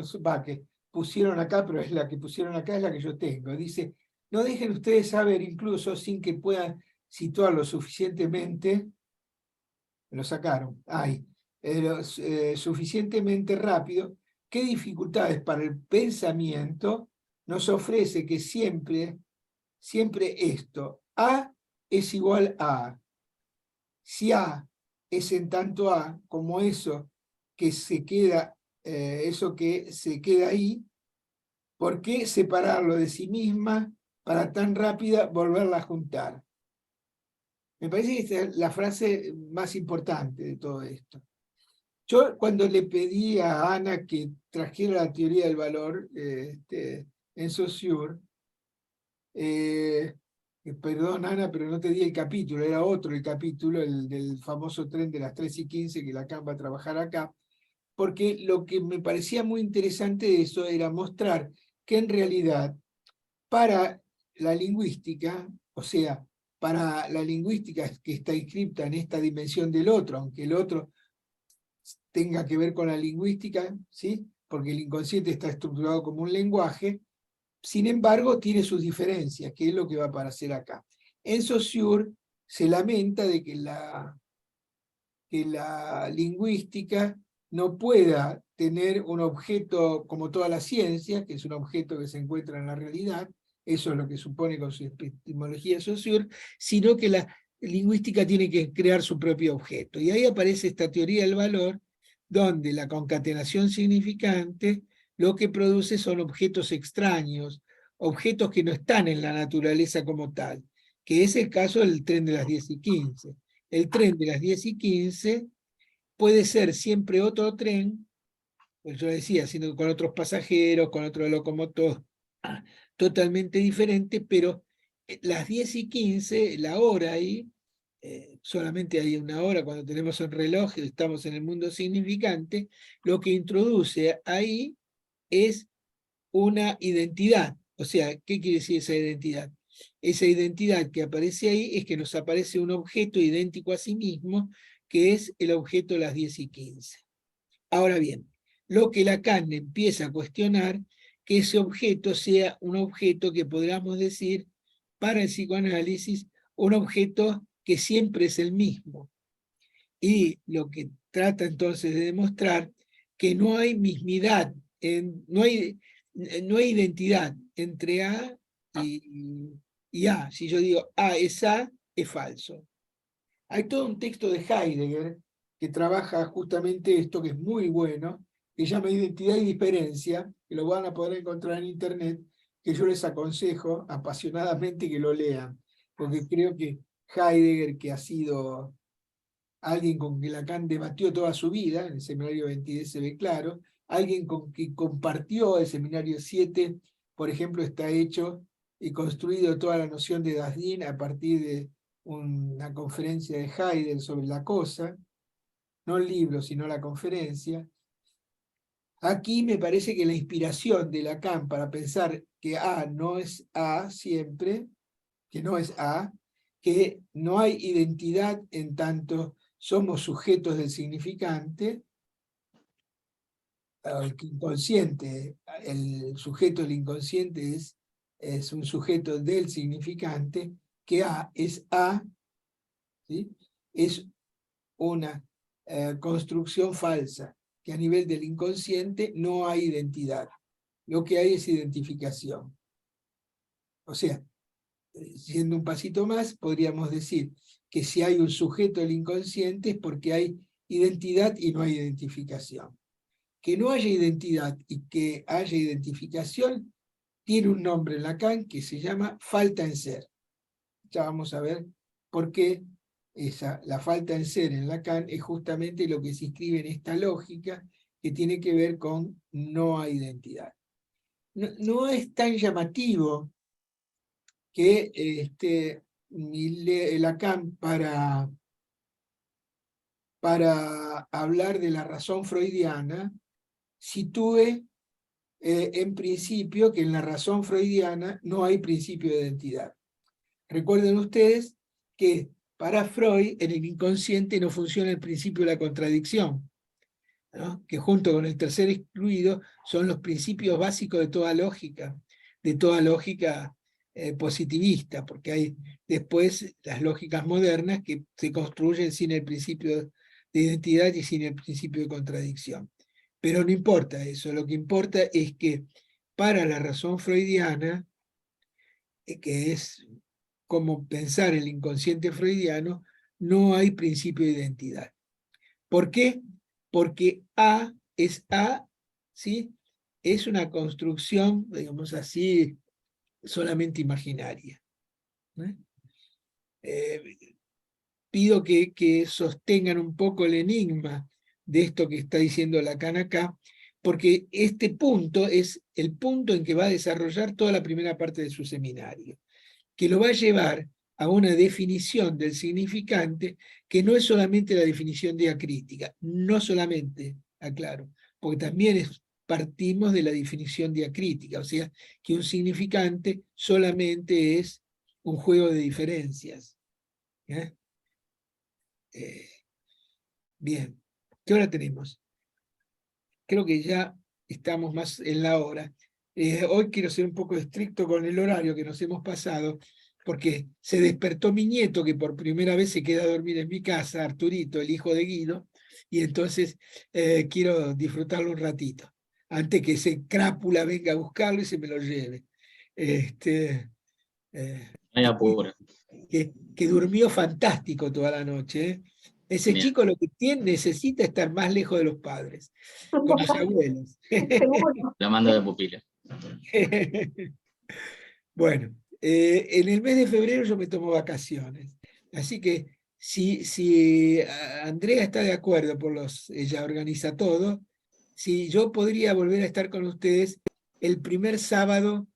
que pusieron acá, pero es la que pusieron acá, es la que yo tengo. Dice, no dejen ustedes saber incluso sin que puedan situarlo suficientemente, lo sacaron, suficientemente rápido, qué dificultades para el pensamiento nos ofrece que siempre esto, A es igual a, si A es en tanto A como eso que se queda ahí, ¿por qué separarlo de sí misma para tan rápida volverla a juntar? Me parece que esta es la frase más importante de todo esto. Yo cuando le pedí a Ana que trajera la teoría del valor en Saussure, perdón Ana, pero no te di el capítulo, era otro el capítulo, el del famoso tren de las 3:15 que Lacan va a trabajar acá, porque lo que me parecía muy interesante de eso era mostrar que en realidad para la lingüística, o sea, para la lingüística que está inscripta en esta dimensión del otro, aunque el otro tenga que ver con la lingüística, ¿sí? Porque el inconsciente está estructurado como un lenguaje, sin embargo tiene sus diferencias, que es lo que va a aparecer acá. En Saussure se lamenta de que la lingüística no pueda tener un objeto como toda la ciencia, que es un objeto que se encuentra en la realidad, eso es lo que supone con su epistemología Saussure, sino que la lingüística tiene que crear su propio objeto. Y ahí aparece esta teoría del valor, donde la concatenación significante lo que produce son objetos extraños, objetos que no están en la naturaleza como tal, que es el caso del tren de las 10:15. El tren de las 10:15 puede ser siempre otro tren, pues yo decía, sino con otros pasajeros, con otro locomotor, totalmente diferente, pero las 10:15, la hora ahí, solamente hay una hora cuando tenemos un reloj, estamos en el mundo significante, lo que introduce ahí es una identidad. O sea, ¿qué quiere decir esa identidad? Esa identidad que aparece ahí es que nos aparece un objeto idéntico a sí mismo, que es el objeto de las 10:15. Ahora bien, lo que Lacan empieza a cuestionar, que ese objeto sea un objeto que podríamos decir, para el psicoanálisis, un objeto que siempre es el mismo. Y lo que trata entonces de demostrar que no hay mismidad, no hay identidad entre A y A. Si yo digo A es A, es falso. Hay todo un texto de Heidegger que trabaja justamente esto, que es muy bueno, que se llama Identidad y Diferencia, que lo van a poder encontrar en internet, que yo les aconsejo apasionadamente que lo lean, porque creo que Heidegger, que ha sido alguien con que Lacan debatió toda su vida, en el seminario 22 se ve claro, alguien con que compartió el seminario 7, por ejemplo, está hecho y construido toda la noción de Dasdin a partir de una conferencia de Heidegger sobre la cosa, no el libro, sino la conferencia. Aquí me parece que la inspiración de Lacan para pensar que A no es A siempre, que no es A, que no hay identidad en tanto somos sujetos del significante, el inconsciente, el sujeto del inconsciente es un sujeto del significante, que A es A, ¿sí? Es una construcción falsa, que a nivel del inconsciente no hay identidad, lo que hay es identificación. O sea, siendo un pasito más, podríamos decir que si hay un sujeto del inconsciente es porque hay identidad y no hay identificación. Que no haya identidad y que haya identificación tiene un nombre en Lacan que se llama falta en ser. Ya vamos a ver por qué la falta en ser en Lacan es justamente lo que se inscribe en esta lógica que tiene que ver con no hay identidad. No es tan llamativo que Lacan para hablar de la razón freudiana sitúe en principio que en la razón freudiana no hay principio de identidad. Recuerden ustedes que para Freud en el inconsciente no funciona el principio de la contradicción, ¿no? Que junto con el tercer excluido son los principios básicos de toda lógica positivista, porque hay después las lógicas modernas que se construyen sin el principio de identidad y sin el principio de contradicción. Pero no importa eso, lo que importa es que para la razón freudiana, que es como pensar el inconsciente freudiano, no hay principio de identidad. ¿Por qué? Porque A, ¿sí? Es una construcción, digamos así, solamente imaginaria. Pido que sostengan un poco el enigma de esto que está diciendo Lacan acá, porque este punto es el punto en que va a desarrollar toda la primera parte de su seminario, que lo va a llevar a una definición del significante que no es solamente la definición diacrítica, no solamente, aclaro, porque también partimos de la definición diacrítica, o sea, que un significante solamente es un juego de diferencias. Bien, ¿qué hora tenemos? Creo que ya estamos más en la hora. Hoy quiero ser un poco estricto con el horario que nos hemos pasado, porque se despertó mi nieto, que por primera vez se queda a dormir en mi casa, Arturito, el hijo de Guido, y entonces quiero disfrutarlo un ratito, antes que ese crápula venga a buscarlo y se me lo lleve. No hay apuro. Que durmió fantástico toda la noche, ¿eh? Ese Bien. chico lo que necesita estar más lejos de los padres, con los abuelos. Seguro. La mando de pupila. Bueno, en el mes de febrero yo me tomo vacaciones, así que si Andrea está de acuerdo, ella organiza todo, si yo podría volver a estar con ustedes el primer sábado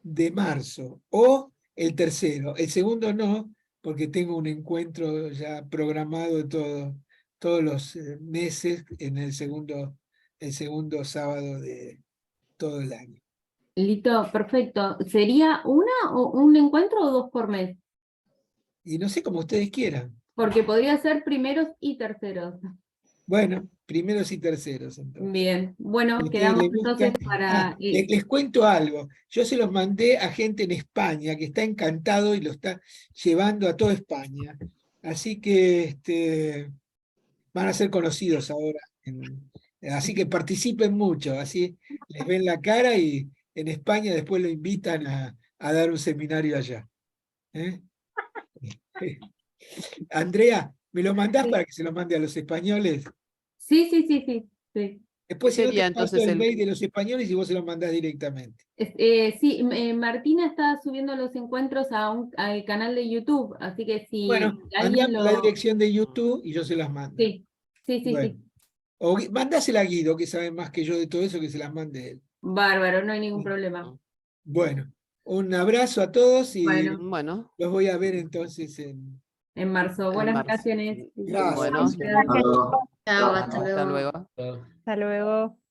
de marzo, o el tercero, el segundo no, porque tengo un encuentro ya programado todos los meses en el segundo sábado de todo el año. Listo, perfecto. ¿Sería un encuentro o 2 por mes? Y no sé, como ustedes quieran. Porque podría ser primeros y terceros. Bueno, primeros y terceros, entonces. Bien, bueno, Si a ustedes quedamos les gusta. entonces para... Les cuento algo. Yo se los mandé a gente en España que está encantado y lo está llevando a toda España. Así que van a ser conocidos ahora. Así que participen mucho, así les ven la cara y en España después lo invitan a dar un seminario allá. ¿Eh? Andrea, ¿me lo mandás para que se lo mande a los españoles? Sí. Después, si no, te Sería paso entonces el mail de los españoles y vos se lo mandás directamente. Sí, Martina está subiendo los encuentros al canal de YouTube, así que si Bueno, alguien mandame la dirección de YouTube y yo se las mando. Sí. Bueno. O mandásela a Guido, que sabe más que yo de todo eso, que se las mande él. Bárbaro, no hay ningún problema. Bueno, un abrazo a todos y Bueno, los voy a ver entonces en marzo. en Buenas marzo. vacaciones. Gracias. Bueno, Chao, hasta hasta luego. luego. Chao. Hasta luego.